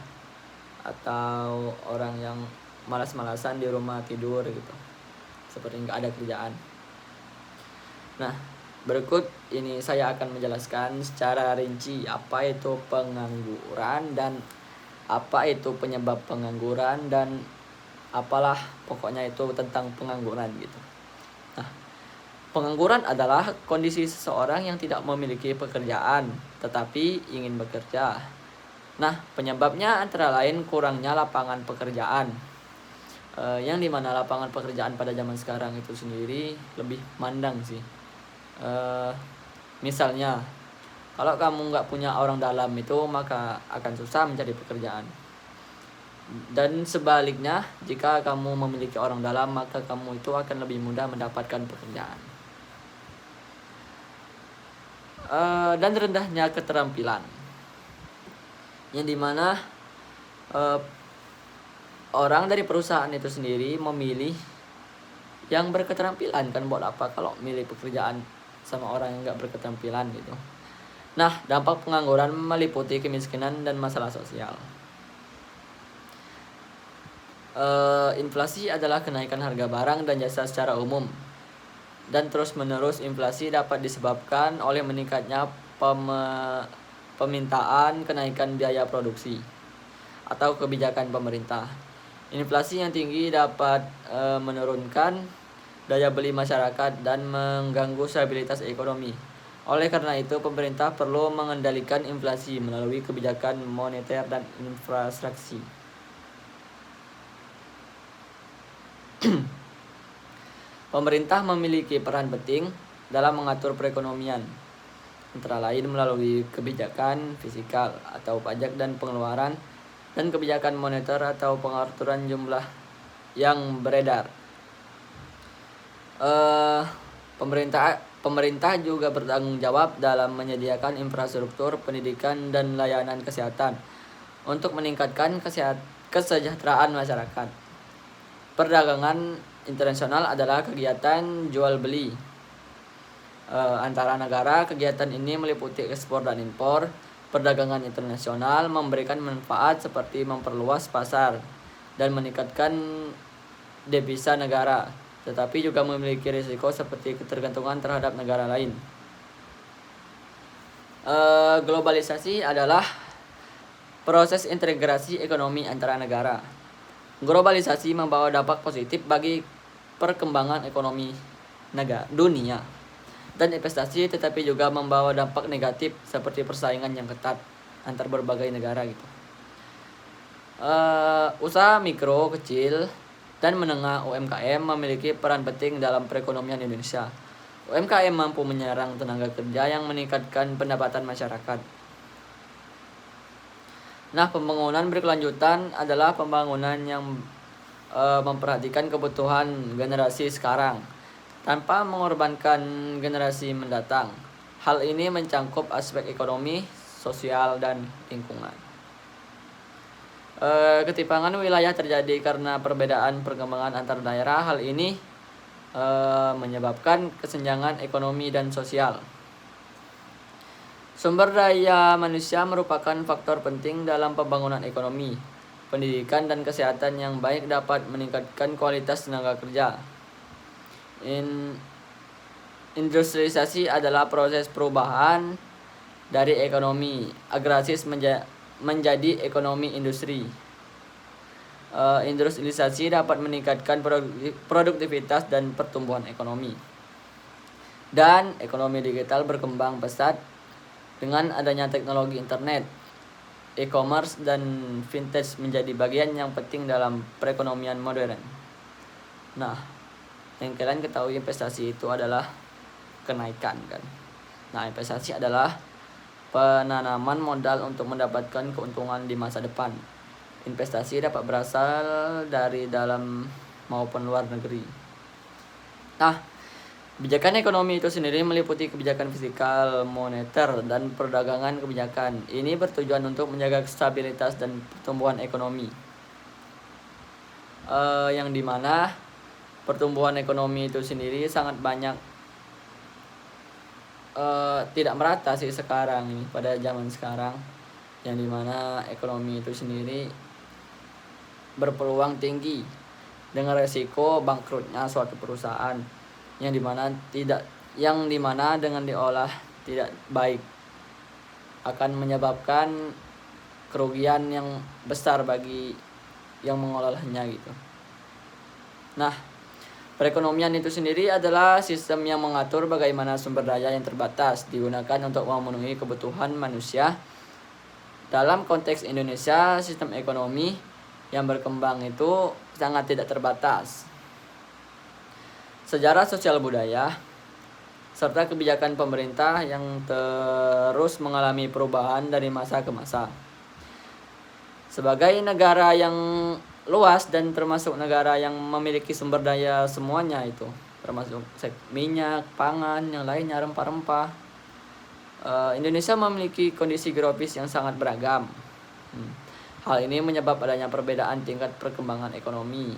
atau orang yang malas-malasan di rumah tidur gitu, seperti nggak ada kerjaan. Nah, berikut ini saya akan menjelaskan secara rinci apa itu pengangguran dan apa itu penyebab pengangguran dan apalah pokoknya itu tentang pengangguran gitu. Nah, pengangguran adalah kondisi seseorang yang tidak memiliki pekerjaan tetapi ingin bekerja. Nah, penyebabnya antara lain kurangnya lapangan pekerjaan, yang dimana lapangan pekerjaan pada zaman sekarang itu sendiri lebih mandang sih. Misalnya, kalau kamu nggak punya orang dalam itu maka akan susah mencari pekerjaan. Dan sebaliknya, jika kamu memiliki orang dalam maka kamu itu akan lebih mudah mendapatkan pekerjaan. Dan rendahnya keterampilan, yang dimana orang dari perusahaan itu sendiri memilih yang berketerampilan, kan buat apa kalau milih pekerjaan sama orang yang nggak berketerampilan gitu. Nah, dampak pengangguran meliputi kemiskinan dan masalah sosial. Inflasi adalah kenaikan harga barang dan jasa secara umum, dan terus-menerus inflasi dapat disebabkan oleh meningkatnya permintaan, kenaikan biaya produksi, atau kebijakan pemerintah. Inflasi yang tinggi dapat menurunkan daya beli masyarakat dan mengganggu stabilitas ekonomi. Oleh karena itu, pemerintah perlu mengendalikan inflasi melalui kebijakan moneter dan infrastruktur. Pemerintah memiliki peran penting dalam mengatur perekonomian, antara lain melalui kebijakan fiskal atau pajak dan pengeluaran, dan kebijakan moneter atau pengaturan jumlah yang beredar. Pemerintah juga bertanggung jawab dalam menyediakan infrastruktur pendidikan dan layanan kesehatan untuk meningkatkan kesejahteraan masyarakat. Perdagangan internasional adalah kegiatan jual beli antara negara. Kegiatan ini meliputi ekspor dan impor. Perdagangan internasional memberikan manfaat seperti memperluas pasar dan meningkatkan devisa negara, tetapi juga memiliki risiko seperti ketergantungan terhadap negara lain. Globalisasi adalah proses integrasi ekonomi antara negara. Globalisasi membawa dampak positif bagi perkembangan ekonomi dunia. dan investasi, tetapi juga membawa dampak negatif seperti persaingan yang ketat antar berbagai negara gitu. Usaha mikro, kecil, dan menengah (UMKM) memiliki peran penting dalam perekonomian Indonesia. UMKM mampu menyerang tenaga kerja yang meningkatkan pendapatan masyarakat. Nah, pembangunan berkelanjutan adalah pembangunan yang memperhatikan kebutuhan generasi sekarang tanpa mengorbankan generasi mendatang. Hal ini mencangkup aspek ekonomi, sosial, dan lingkungan. Ketimpangan wilayah terjadi karena perbedaan perkembangan antar daerah. Hal ini menyebabkan kesenjangan ekonomi dan sosial. Sumber daya manusia merupakan faktor penting dalam pembangunan ekonomi. Pendidikan dan kesehatan yang baik dapat meningkatkan kualitas tenaga kerja. Industrialisasi adalah proses perubahan dari ekonomi agraris menjadi ekonomi industri. Industrialisasi dapat meningkatkan produktivitas dan pertumbuhan ekonomi. Dan ekonomi digital berkembang pesat dengan adanya teknologi internet. E-commerce dan fintech menjadi bagian yang penting dalam perekonomian modern. Nah, yang kalian ketahui, investasi itu adalah kenaikan kan. Nah, investasi adalah penanaman modal untuk mendapatkan keuntungan di masa depan. Investasi dapat berasal dari dalam maupun luar negeri. Nah, kebijakan ekonomi itu sendiri meliputi kebijakan fiskal, moneter, dan perdagangan kebijakan. Ini bertujuan untuk menjaga stabilitas dan pertumbuhan ekonomi. Yang dimana pertumbuhan ekonomi itu sendiri sangat banyak, tidak merata sih sekarang ini, pada zaman sekarang, yang dimana ekonomi itu sendiri berpeluang tinggi dengan resiko bangkrutnya suatu perusahaan yang dimana dengan diolah tidak baik akan menyebabkan kerugian yang besar bagi yang mengolahnya gitu. Nah, perekonomian itu sendiri adalah sistem yang mengatur bagaimana sumber daya yang terbatas digunakan untuk memenuhi kebutuhan manusia. Dalam konteks Indonesia, sistem ekonomi yang berkembang itu sangat tidak terbatas. Sejarah sosial budaya serta kebijakan pemerintah yang terus mengalami perubahan dari masa ke masa. Sebagai negara yang luas dan termasuk negara yang memiliki sumber daya semuanya itu, termasuk minyak, pangan, yang lainnya, rempah-rempah, Indonesia memiliki kondisi geografis yang sangat beragam. Hal ini menyebabkan adanya perbedaan tingkat perkembangan ekonomi.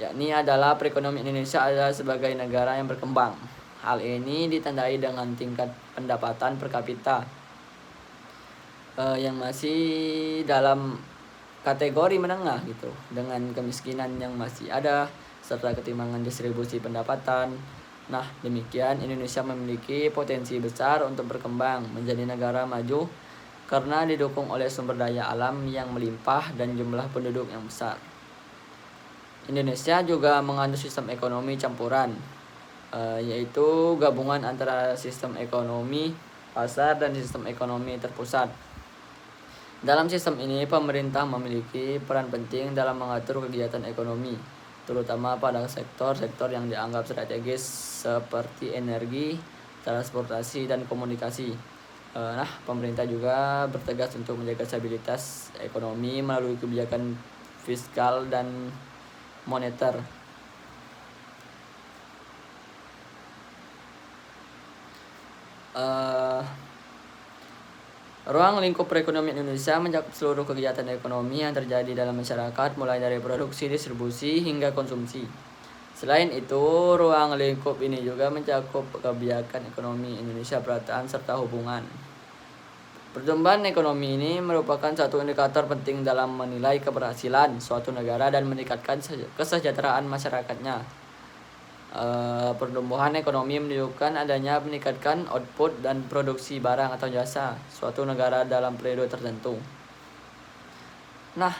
Yakni adalah perekonomian Indonesia adalah sebagai negara yang berkembang. Hal ini ditandai dengan tingkat pendapatan per kapita yang masih dalam kategori menengah gitu, dengan kemiskinan yang masih ada serta ketimpangan distribusi pendapatan. Nah, demikian Indonesia memiliki potensi besar untuk berkembang menjadi negara maju karena didukung oleh sumber daya alam yang melimpah dan jumlah penduduk yang besar. Indonesia juga mengandung sistem ekonomi campuran, yaitu gabungan antara sistem ekonomi pasar dan sistem ekonomi terpusat. Dalam sistem ini, pemerintah memiliki peran penting dalam mengatur kegiatan ekonomi, terutama pada sektor-sektor yang dianggap strategis seperti energi, transportasi, dan komunikasi. Nah, pemerintah juga bertugas untuk menjaga stabilitas ekonomi melalui kebijakan fiskal dan moneter. Ruang lingkup perekonomian Indonesia mencakup seluruh kegiatan ekonomi yang terjadi dalam masyarakat, mulai dari produksi, distribusi, hingga konsumsi. Selain itu, ruang lingkup ini juga mencakup kebijakan ekonomi Indonesia, perataan, serta hubungan. Pertumbuhan ekonomi ini merupakan satu indikator penting dalam menilai keberhasilan suatu negara dan meningkatkan kesejahteraan masyarakatnya. Pertumbuhan ekonomi menunjukkan adanya meningkatkan output dan produksi barang atau jasa suatu negara dalam periode tertentu. Nah,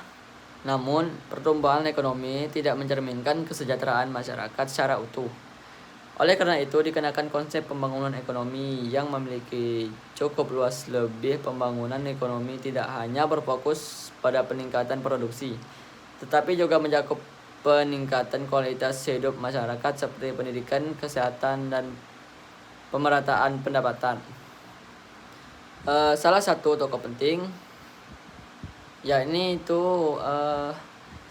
namun pertumbuhan ekonomi tidak mencerminkan kesejahteraan masyarakat secara utuh. Oleh karena itu, dikenakan konsep pembangunan ekonomi yang memiliki cukup luas. Lebih pembangunan ekonomi tidak hanya berfokus pada peningkatan produksi, tetapi juga mencakup peningkatan kualitas hidup masyarakat seperti pendidikan, kesehatan, dan pemerataan pendapatan. Salah satu tokoh penting yakni itu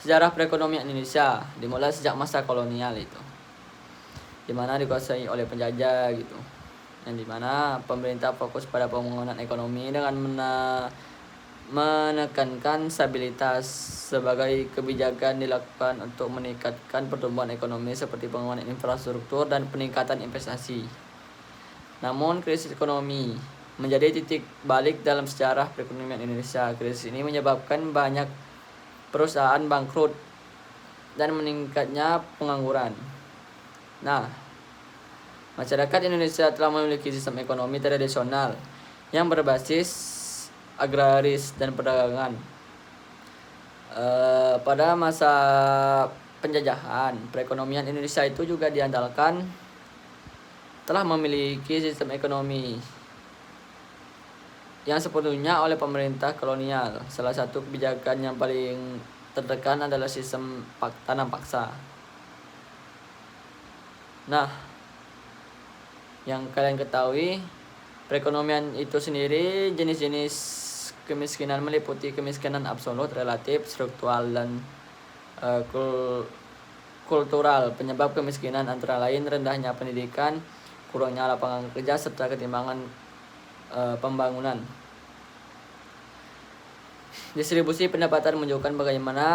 sejarah perekonomian Indonesia dimulai sejak masa kolonial itu, dimana dikuasai oleh penjajah gitu, yang dimana pemerintah fokus pada pembangunan ekonomi dengan menekankan stabilitas. Sebagai kebijakan dilakukan untuk meningkatkan pertumbuhan ekonomi seperti pembangunan infrastruktur dan peningkatan investasi. Namun krisis ekonomi menjadi titik balik dalam sejarah perekonomian Indonesia. Krisis ini menyebabkan banyak perusahaan bangkrut dan meningkatnya pengangguran. Nah, masyarakat Indonesia telah memiliki sistem ekonomi tradisional yang berbasis agraris dan perdagangan. Pada masa penjajahan, perekonomian Indonesia itu juga diandalkan telah memiliki sistem ekonomi yang sepenuhnya oleh pemerintah kolonial. Salah satu kebijakan yang paling tertekan adalah sistem tanam paksa. Nah, yang kalian ketahui, perekonomian itu sendiri jenis-jenis kemiskinan meliputi kemiskinan absolut, relatif, struktural, dan kultural. Penyebab kemiskinan antara lain rendahnya pendidikan, kurangnya lapangan kerja, serta ketimpangan pembangunan. Distribusi pendapatan menunjukkan bagaimana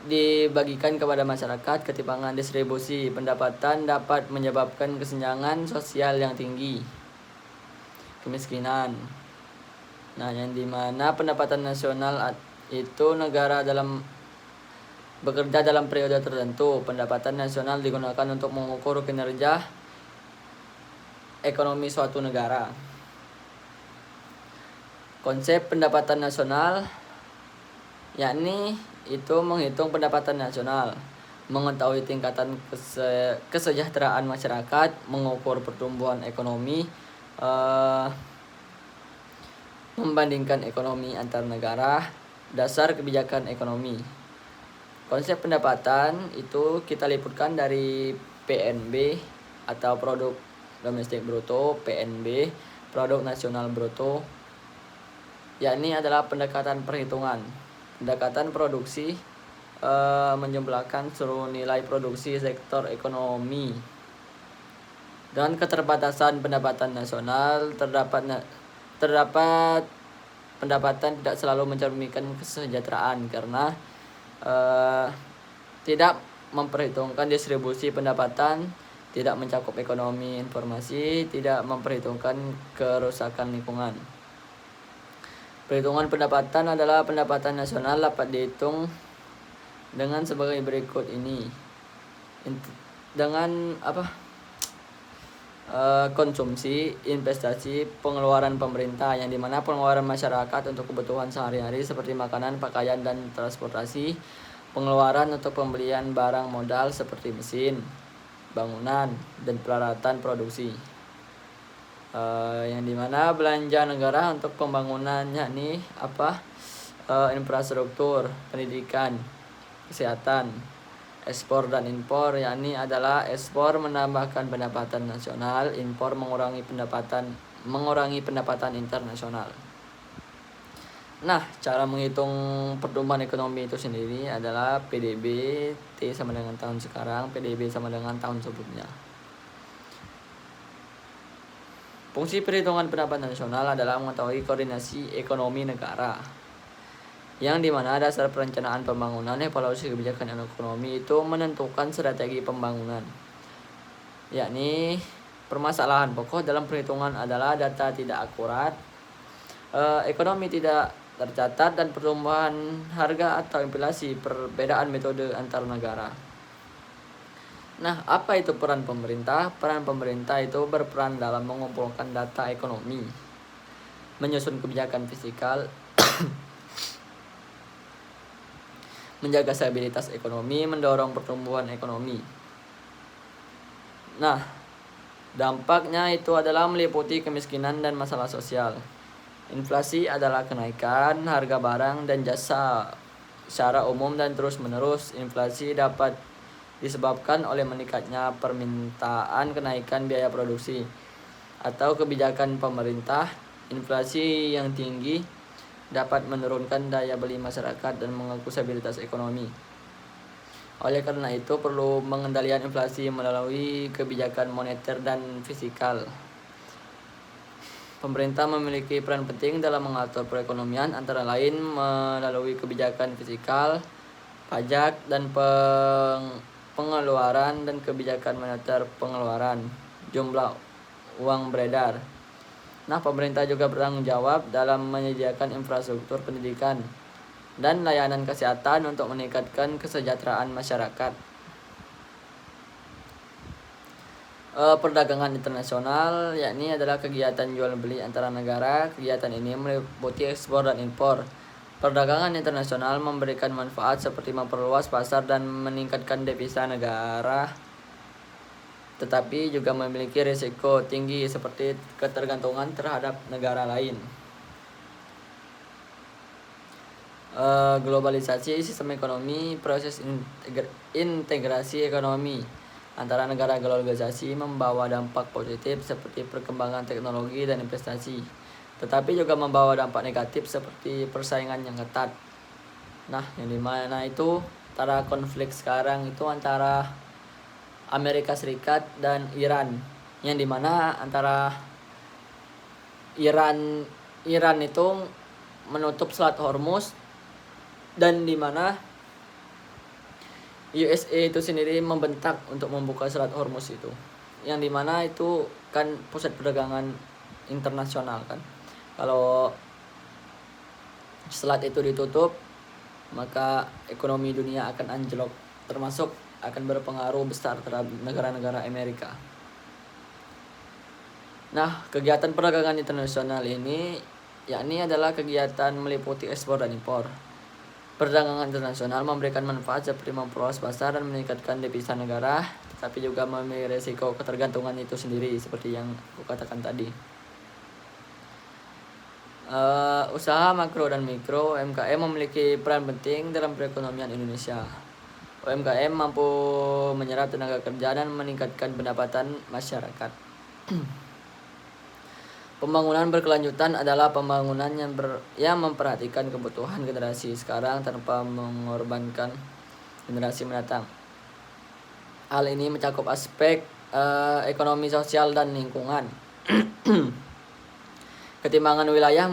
dibagikan kepada masyarakat. Ketimpangan distribusi pendapatan dapat menyebabkan kesenjangan sosial yang tinggi, kemiskinan. Nah, yang dimana pendapatan nasional itu negara dalam bekerja dalam periode tertentu. Pendapatan nasional digunakan untuk mengukur kinerja ekonomi suatu negara. Konsep pendapatan nasional yakni itu menghitung pendapatan nasional, mengetahui tingkatan kesejahteraan masyarakat, mengukur pertumbuhan ekonomi, membandingkan ekonomi antar negara, dasar kebijakan ekonomi. Konsep pendapatan itu kita liputkan dari PNB atau produk domestik bruto, PNB, produk nasional bruto, yakni adalah pendekatan perhitungan. Pendekatan produksi menjumlahkan seluruh nilai produksi sektor ekonomi. Dengan keterbatasan pendapatan nasional, terdapat pendapatan tidak selalu mencerminkan kesejahteraan karena tidak memperhitungkan distribusi pendapatan, tidak mencakup ekonomi informasi, tidak memperhitungkan kerusakan lingkungan. Perhitungan pendapatan adalah pendapatan nasional dapat dihitung dengan sebagai berikut ini. Dengan konsumsi, investasi, pengeluaran pemerintah, yang dimana pengeluaran masyarakat untuk kebutuhan sehari-hari seperti makanan, pakaian, dan transportasi, pengeluaran untuk pembelian barang modal seperti mesin, bangunan, dan peralatan produksi. Yang dimana belanja negara untuk pembangunan yakni infrastruktur, pendidikan, kesehatan. Ekspor dan impor yakni adalah ekspor menambahkan pendapatan nasional, impor mengurangi pendapatan internasional. Nah, cara menghitung pertumbuhan ekonomi itu sendiri adalah PDB, T sama dengan tahun sekarang, PDB sama dengan tahun sebelumnya. Fungsi perhitungan pendapatan nasional adalah mengetahui koordinasi ekonomi negara, yang dimana dasar perencanaan pembangunan, evaluasi kebijakan ekonomi itu menentukan strategi pembangunan. Yakni permasalahan pokok dalam perhitungan adalah data tidak akurat, ekonomi tidak tercatat, dan pertumbuhan harga atau inflasi, perbedaan metode antar negara. Nah, apa itu peran pemerintah? Peran pemerintah itu berperan dalam mengumpulkan data ekonomi, menyusun kebijakan fiskal, menjaga stabilitas ekonomi, mendorong pertumbuhan ekonomi. Nah, Dampaknya itu adalah meliputi kemiskinan dan masalah sosial. Inflasi adalah kenaikan harga barang dan jasa secara umum dan terus-menerus. Inflasi dapat disebabkan oleh meningkatnya permintaan, kenaikan biaya produksi, atau kebijakan pemerintah. Inflasi yang tinggi dapat menurunkan daya beli masyarakat dan mengganggu stabilitas ekonomi. Oleh karena itu, perlu pengendalian inflasi melalui kebijakan moneter dan fiskal. Pemerintah memiliki peran penting dalam mengatur perekonomian, antara lain melalui kebijakan fiskal, pajak, dan pengeluaran, dan kebijakan moneter pengeluaran jumlah uang beredar. Nah, pemerintah juga bertanggung jawab dalam menyediakan infrastruktur pendidikan dan layanan kesehatan untuk meningkatkan kesejahteraan masyarakat. Perdagangan internasional yakni adalah kegiatan jual beli antara negara. Kegiatan ini meliputi ekspor dan impor. Perdagangan internasional memberikan manfaat seperti memperluas pasar dan meningkatkan devisa negara, tetapi juga memiliki risiko tinggi seperti ketergantungan terhadap negara lain. Globalisasi sistem ekonomi, proses integrasi ekonomi antara negara. Globalisasi membawa dampak positif seperti perkembangan teknologi dan investasi, tetapi juga membawa dampak negatif seperti persaingan yang ketat. Nah, yang dimana itu antara konflik sekarang itu antara Amerika Serikat dan Iran, yang dimana antara Iran itu menutup Selat Hormuz, dan dimana USA itu sendiri membentak untuk membuka Selat Hormuz itu, yang dimana itu kan pusat perdagangan internasional kan. Kalau selat itu ditutup, maka ekonomi dunia akan anjlok, termasuk akan berpengaruh besar terhadap negara-negara Amerika. Nah, kegiatan perdagangan internasional ini yakni adalah kegiatan meliputi ekspor dan impor. Perdagangan internasional memberikan manfaat seperti memperluas pasar dan meningkatkan devisa negara, tetapi juga memiliki risiko ketergantungan itu sendiri seperti yang aku katakan tadi. Usaha makro dan mikro UMKM memiliki peran penting dalam perekonomian Indonesia. UMKM mampu menyerap tenaga kerja dan meningkatkan pendapatan masyarakat. Pembangunan berkelanjutan adalah pembangunan yang memperhatikan kebutuhan generasi sekarang tanpa mengorbankan generasi mendatang. Hal ini mencakup aspek ekonomi, sosial, dan lingkungan. Ketimbangan wilayah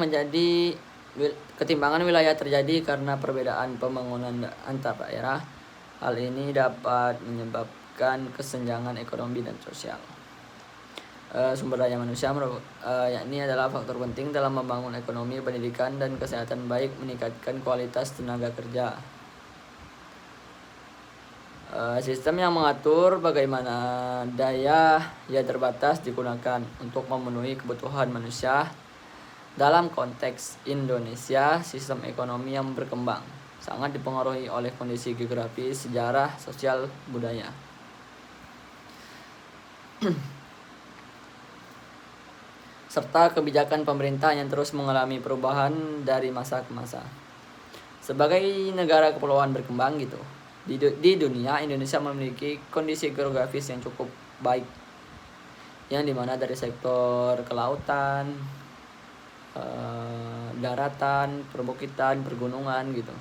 terjadi karena perbedaan pembangunan antar daerah. Hal ini dapat menyebabkan kesenjangan ekonomi dan sosial. Sumber daya manusia yakni adalah faktor penting dalam membangun ekonomi, pendidikan, dan kesehatan baik, meningkatkan kualitas tenaga kerja. Sistem yang mengatur bagaimana daya yang terbatas digunakan untuk memenuhi kebutuhan manusia. Dalam konteks Indonesia, sistem ekonomi yang berkembang sangat dipengaruhi oleh kondisi geografis, sejarah, sosial, budaya. Serta kebijakan pemerintah yang terus mengalami perubahan dari masa ke masa. Sebagai negara kepulauan berkembang gitu, di dunia, Indonesia memiliki kondisi geografis yang cukup baik, yang dimana dari sektor kelautan, daratan, perbukitan, pergunungan gitu,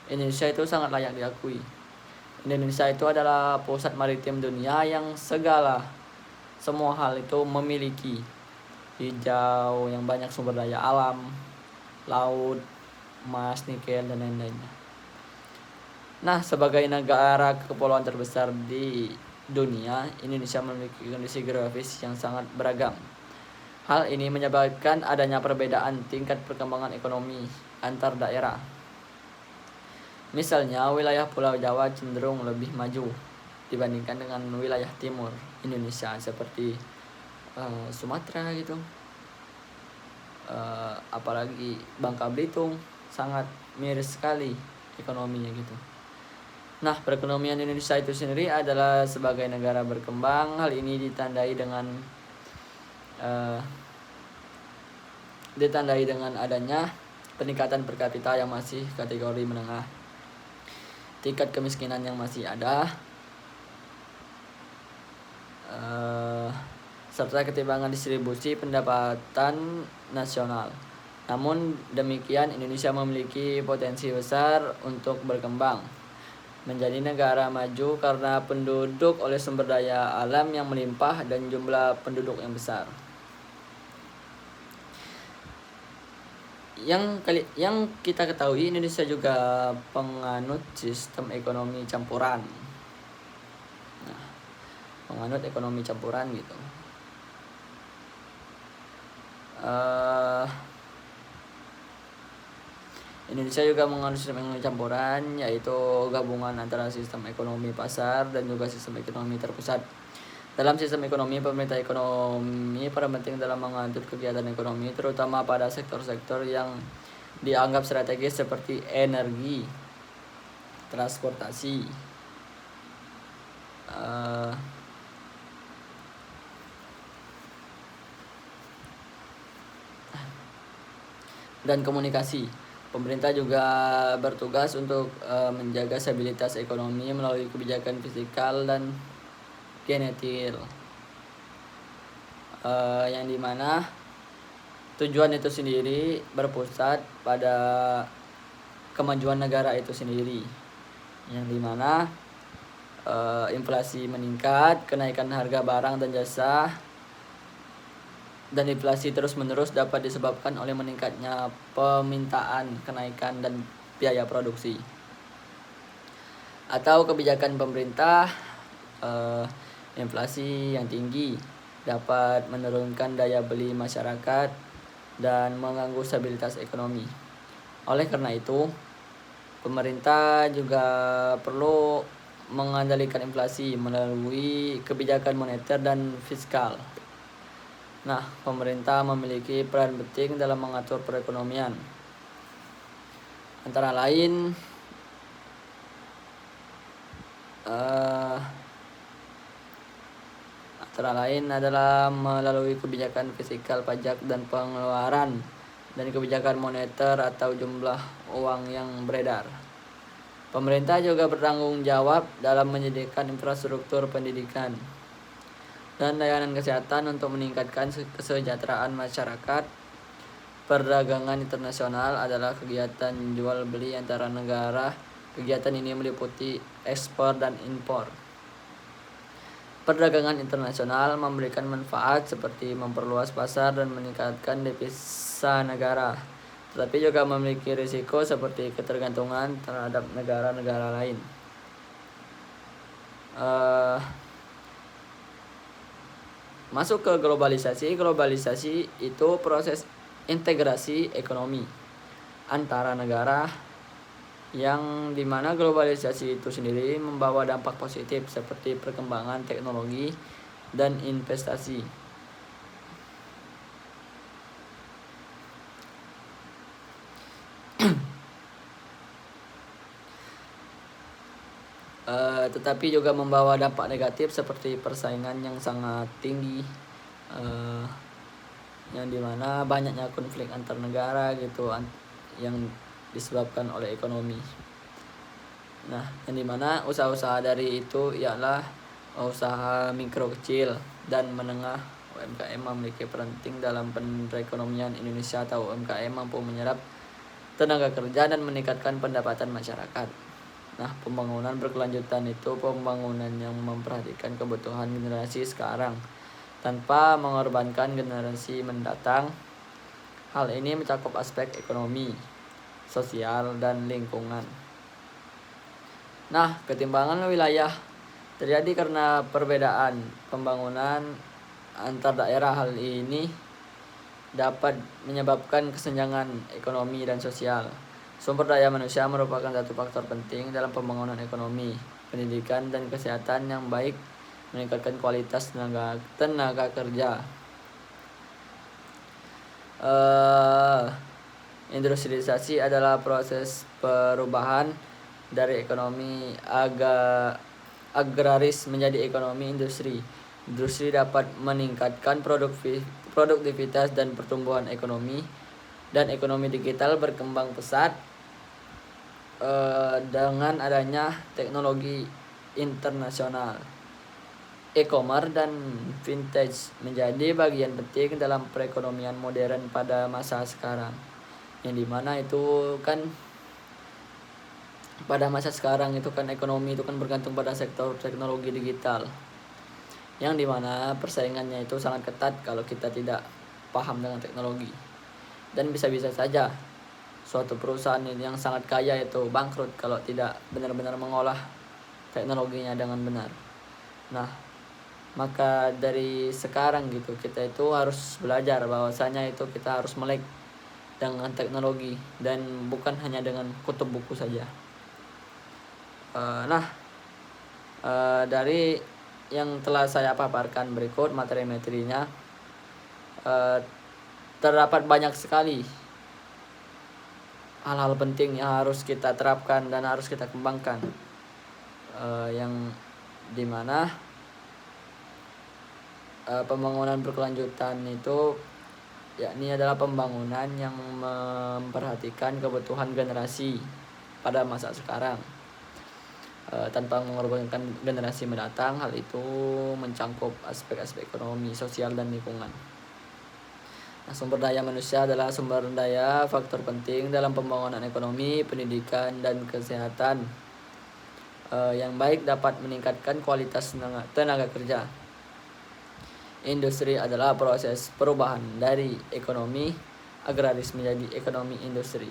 Indonesia itu sangat layak diakui. Indonesia itu adalah pusat maritim dunia yang semua hal itu memiliki hijau, yang banyak sumber daya alam, laut, emas, nikel, dan lain-lainnya. Nah, sebagai negara kepulauan terbesar di dunia, Indonesia memiliki kondisi geografis yang sangat beragam. Hal ini menyebabkan adanya perbedaan tingkat perkembangan ekonomi antar daerah. Misalnya, wilayah Pulau Jawa cenderung lebih maju dibandingkan dengan wilayah timur Indonesia seperti Sumatera gitu, apalagi Bangka Belitung, sangat miris sekali ekonominya gitu. Nah, perekonomian Indonesia itu sendiri adalah sebagai negara berkembang. Hal ini ditandai dengan eh, ditandai dengan adanya peningkatan per kapita yang masih kategori menengah, tingkat kemiskinan yang masih ada, serta ketimbangan distribusi pendapatan nasional. Namun demikian, Indonesia memiliki potensi besar untuk berkembang menjadi negara maju karena penduduk oleh sumber daya alam yang melimpah dan jumlah penduduk yang besar. Yang kita ketahui, Indonesia juga penganut sistem ekonomi campuran. Nah, penganut ekonomi campuran gitu. Indonesia juga menganut sistem ekonomi campuran, yaitu gabungan antara sistem ekonomi pasar dan juga sistem ekonomi terpusat. Dalam sistem ekonomi, pemerintah ekonomi peran penting dalam mengatur kegiatan ekonomi, terutama pada sektor-sektor yang dianggap strategis seperti energi, transportasi, dan komunikasi. Pemerintah juga bertugas untuk menjaga stabilitas ekonomi melalui kebijakan fiskal dan genetil, yang dimana tujuan itu sendiri berpusat pada kemajuan negara itu sendiri, yang dimana inflasi meningkat, kenaikan harga barang dan jasa, dan inflasi terus-menerus dapat disebabkan oleh meningkatnya permintaan, kenaikan dan biaya produksi, atau kebijakan pemerintah. Inflasi yang tinggi dapat menurunkan daya beli masyarakat dan mengganggu stabilitas ekonomi. Oleh karena itu, pemerintah juga perlu mengendalikan inflasi melalui kebijakan moneter dan fiskal. Nah, pemerintah memiliki peran penting dalam mengatur perekonomian. Antara lain adalah melalui kebijakan fiskal, pajak dan pengeluaran, dan kebijakan moneter atau jumlah uang yang beredar. Pemerintah juga bertanggung jawab dalam menyediakan infrastruktur pendidikan dan layanan kesehatan untuk meningkatkan kesejahteraan masyarakat. Perdagangan internasional adalah kegiatan jual beli antara negara. Kegiatan ini meliputi ekspor dan impor. Perdagangan internasional memberikan manfaat seperti memperluas pasar dan meningkatkan devisa negara, tetapi juga memiliki risiko seperti ketergantungan terhadap negara-negara lain. Masuk ke globalisasi. Globalisasi itu proses integrasi ekonomi antara negara, yang dimana globalisasi itu sendiri membawa dampak positif seperti perkembangan teknologi dan investasi. Tetapi juga membawa dampak negatif seperti persaingan yang sangat tinggi, yang dimana banyaknya konflik antar negara gitu, yang disebabkan oleh ekonomi. Nah, yang dimana usaha-usaha dari itu ialah usaha mikro, kecil dan menengah. UMKM memiliki peran penting dalam perekonomian Indonesia, atau UMKM mampu menyerap tenaga kerja dan meningkatkan pendapatan masyarakat. Nah, pembangunan berkelanjutan itu pembangunan yang memperhatikan kebutuhan generasi sekarang tanpa mengorbankan generasi mendatang. Hal ini mencakup aspek ekonomi, sosial, dan lingkungan. Nah, ketimbangan wilayah terjadi karena perbedaan pembangunan antar daerah. Hal ini dapat menyebabkan kesenjangan ekonomi dan sosial. Sumber daya manusia merupakan satu faktor penting dalam pembangunan ekonomi. Pendidikan dan kesehatan yang baik meningkatkan kualitas tenaga kerja. Industrialisasi adalah proses perubahan dari ekonomi agraris menjadi ekonomi industri. Industri dapat meningkatkan produktivitas dan pertumbuhan ekonomi, dan ekonomi digital berkembang pesat dengan adanya teknologi internasional. E-commerce dan vintage menjadi bagian penting dalam perekonomian modern pada masa sekarang. Yang dimana itu kan pada masa sekarang itu kan ekonomi itu kan bergantung pada sektor teknologi digital. Yang dimana persaingannya itu sangat ketat kalau kita tidak paham dengan teknologi. Dan bisa-bisa saja suatu perusahaan yang sangat kaya itu bangkrut kalau tidak benar-benar mengolah teknologinya dengan benar. Nah, maka dari sekarang gitu kita itu harus belajar bahwasanya itu kita harus melek dengan teknologi dan bukan hanya dengan kutub buku saja. Dari yang telah saya paparkan berikut materi-materinya, terdapat banyak sekali hal-hal penting yang harus kita terapkan dan harus kita kembangkan, yang dimana pembangunan berkelanjutan itu yakni adalah pembangunan yang memperhatikan kebutuhan generasi pada masa sekarang tanpa mengorbankan generasi mendatang. Hal itu mencangkup aspek-aspek ekonomi, sosial, dan lingkungan. Nah, sumber daya manusia adalah sumber daya faktor penting dalam pembangunan ekonomi, pendidikan, dan kesehatan yang baik dapat meningkatkan kualitas tenaga kerja. Industri adalah proses perubahan dari ekonomi agraris menjadi ekonomi industri.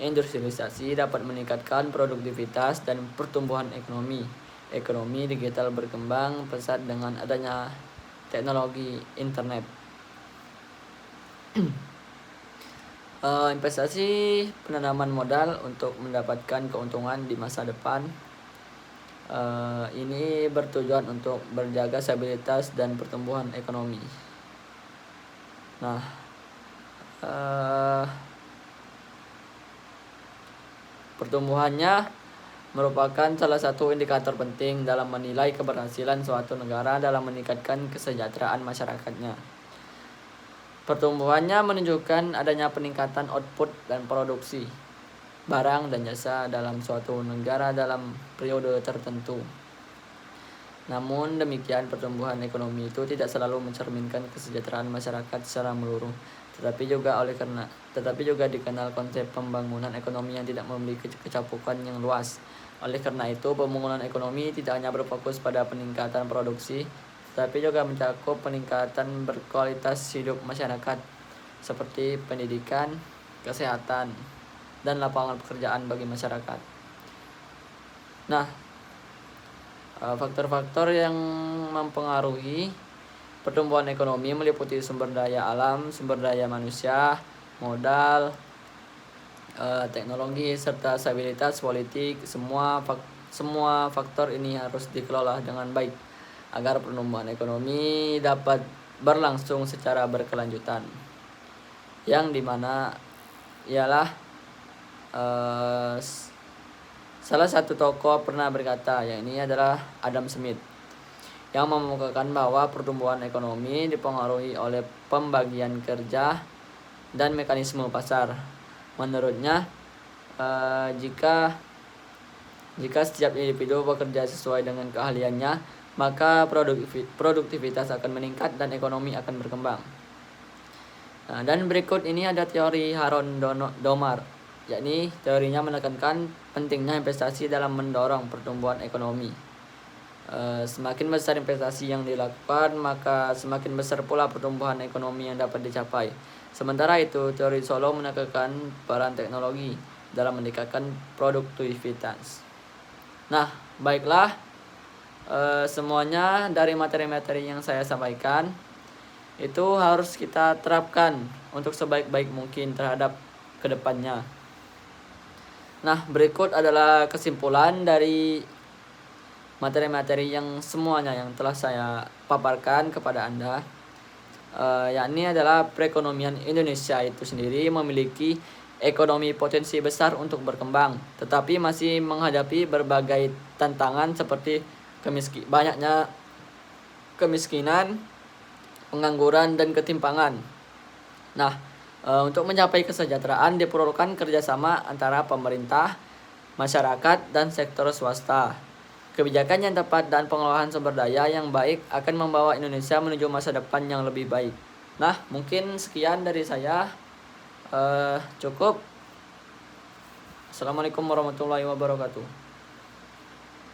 Industrialisasi dapat meningkatkan produktivitas dan pertumbuhan ekonomi. Ekonomi digital berkembang pesat dengan adanya teknologi internet. Investasi penanaman modal untuk mendapatkan keuntungan di masa depan. Ini bertujuan untuk berjaga stabilitas dan pertumbuhan ekonomi. Nah, pertumbuhannya merupakan salah satu indikator penting dalam menilai keberhasilan suatu negara dalam meningkatkan kesejahteraan masyarakatnya. Pertumbuhannya menunjukkan adanya peningkatan output dan produksi barang dan jasa dalam suatu negara dalam periode tertentu. Namun demikian, pertumbuhan ekonomi itu tidak selalu mencerminkan kesejahteraan masyarakat secara menyeluruh, tetapi juga dikenal konsep pembangunan ekonomi yang tidak memiliki kecakupan yang luas. Oleh karena itu, pembangunan ekonomi tidak hanya berfokus pada peningkatan produksi, tetapi juga mencakup peningkatan berkualitas hidup masyarakat seperti pendidikan, kesehatan, dan lapangan pekerjaan bagi masyarakat. Nah, faktor-faktor yang mempengaruhi pertumbuhan ekonomi meliputi sumber daya alam, sumber daya manusia, modal, teknologi, serta stabilitas politik. Semua faktor ini harus dikelola dengan baik agar pertumbuhan ekonomi dapat berlangsung secara berkelanjutan. Yang dimana ialah salah satu tokoh pernah berkata, yang ini adalah Adam Smith, yang mengemukakan bahwa pertumbuhan ekonomi dipengaruhi oleh pembagian kerja dan mekanisme pasar. Menurutnya, jika setiap individu bekerja sesuai dengan keahliannya, maka produktivitas akan meningkat dan ekonomi akan berkembang. Nah, dan berikut ini ada teori Harold Domar, yakni teorinya menekankan pentingnya investasi dalam mendorong pertumbuhan ekonomi. Semakin besar investasi yang dilakukan, maka semakin besar pula pertumbuhan ekonomi yang dapat dicapai. Sementara itu, teori Solow menekankan peran teknologi dalam meningkatkan produktivitas. Nah, baiklah, semuanya dari materi-materi yang saya sampaikan itu harus kita terapkan untuk sebaik-baik mungkin terhadap kedepannya. Nah, berikut adalah kesimpulan dari materi-materi yang semuanya yang telah saya paparkan kepada Anda. Yakni adalah perekonomian Indonesia itu sendiri memiliki ekonomi potensi besar untuk berkembang, tetapi masih menghadapi berbagai tantangan seperti banyaknya kemiskinan, pengangguran, dan ketimpangan. Nah, untuk mencapai kesejahteraan diperlukan kerjasama antara pemerintah, masyarakat, dan sektor swasta. Kebijakan yang tepat dan pengelolaan sumber daya yang baik akan membawa Indonesia menuju masa depan yang lebih baik. Nah, mungkin sekian dari saya. Cukup. Assalamualaikum warahmatullahi wabarakatuh.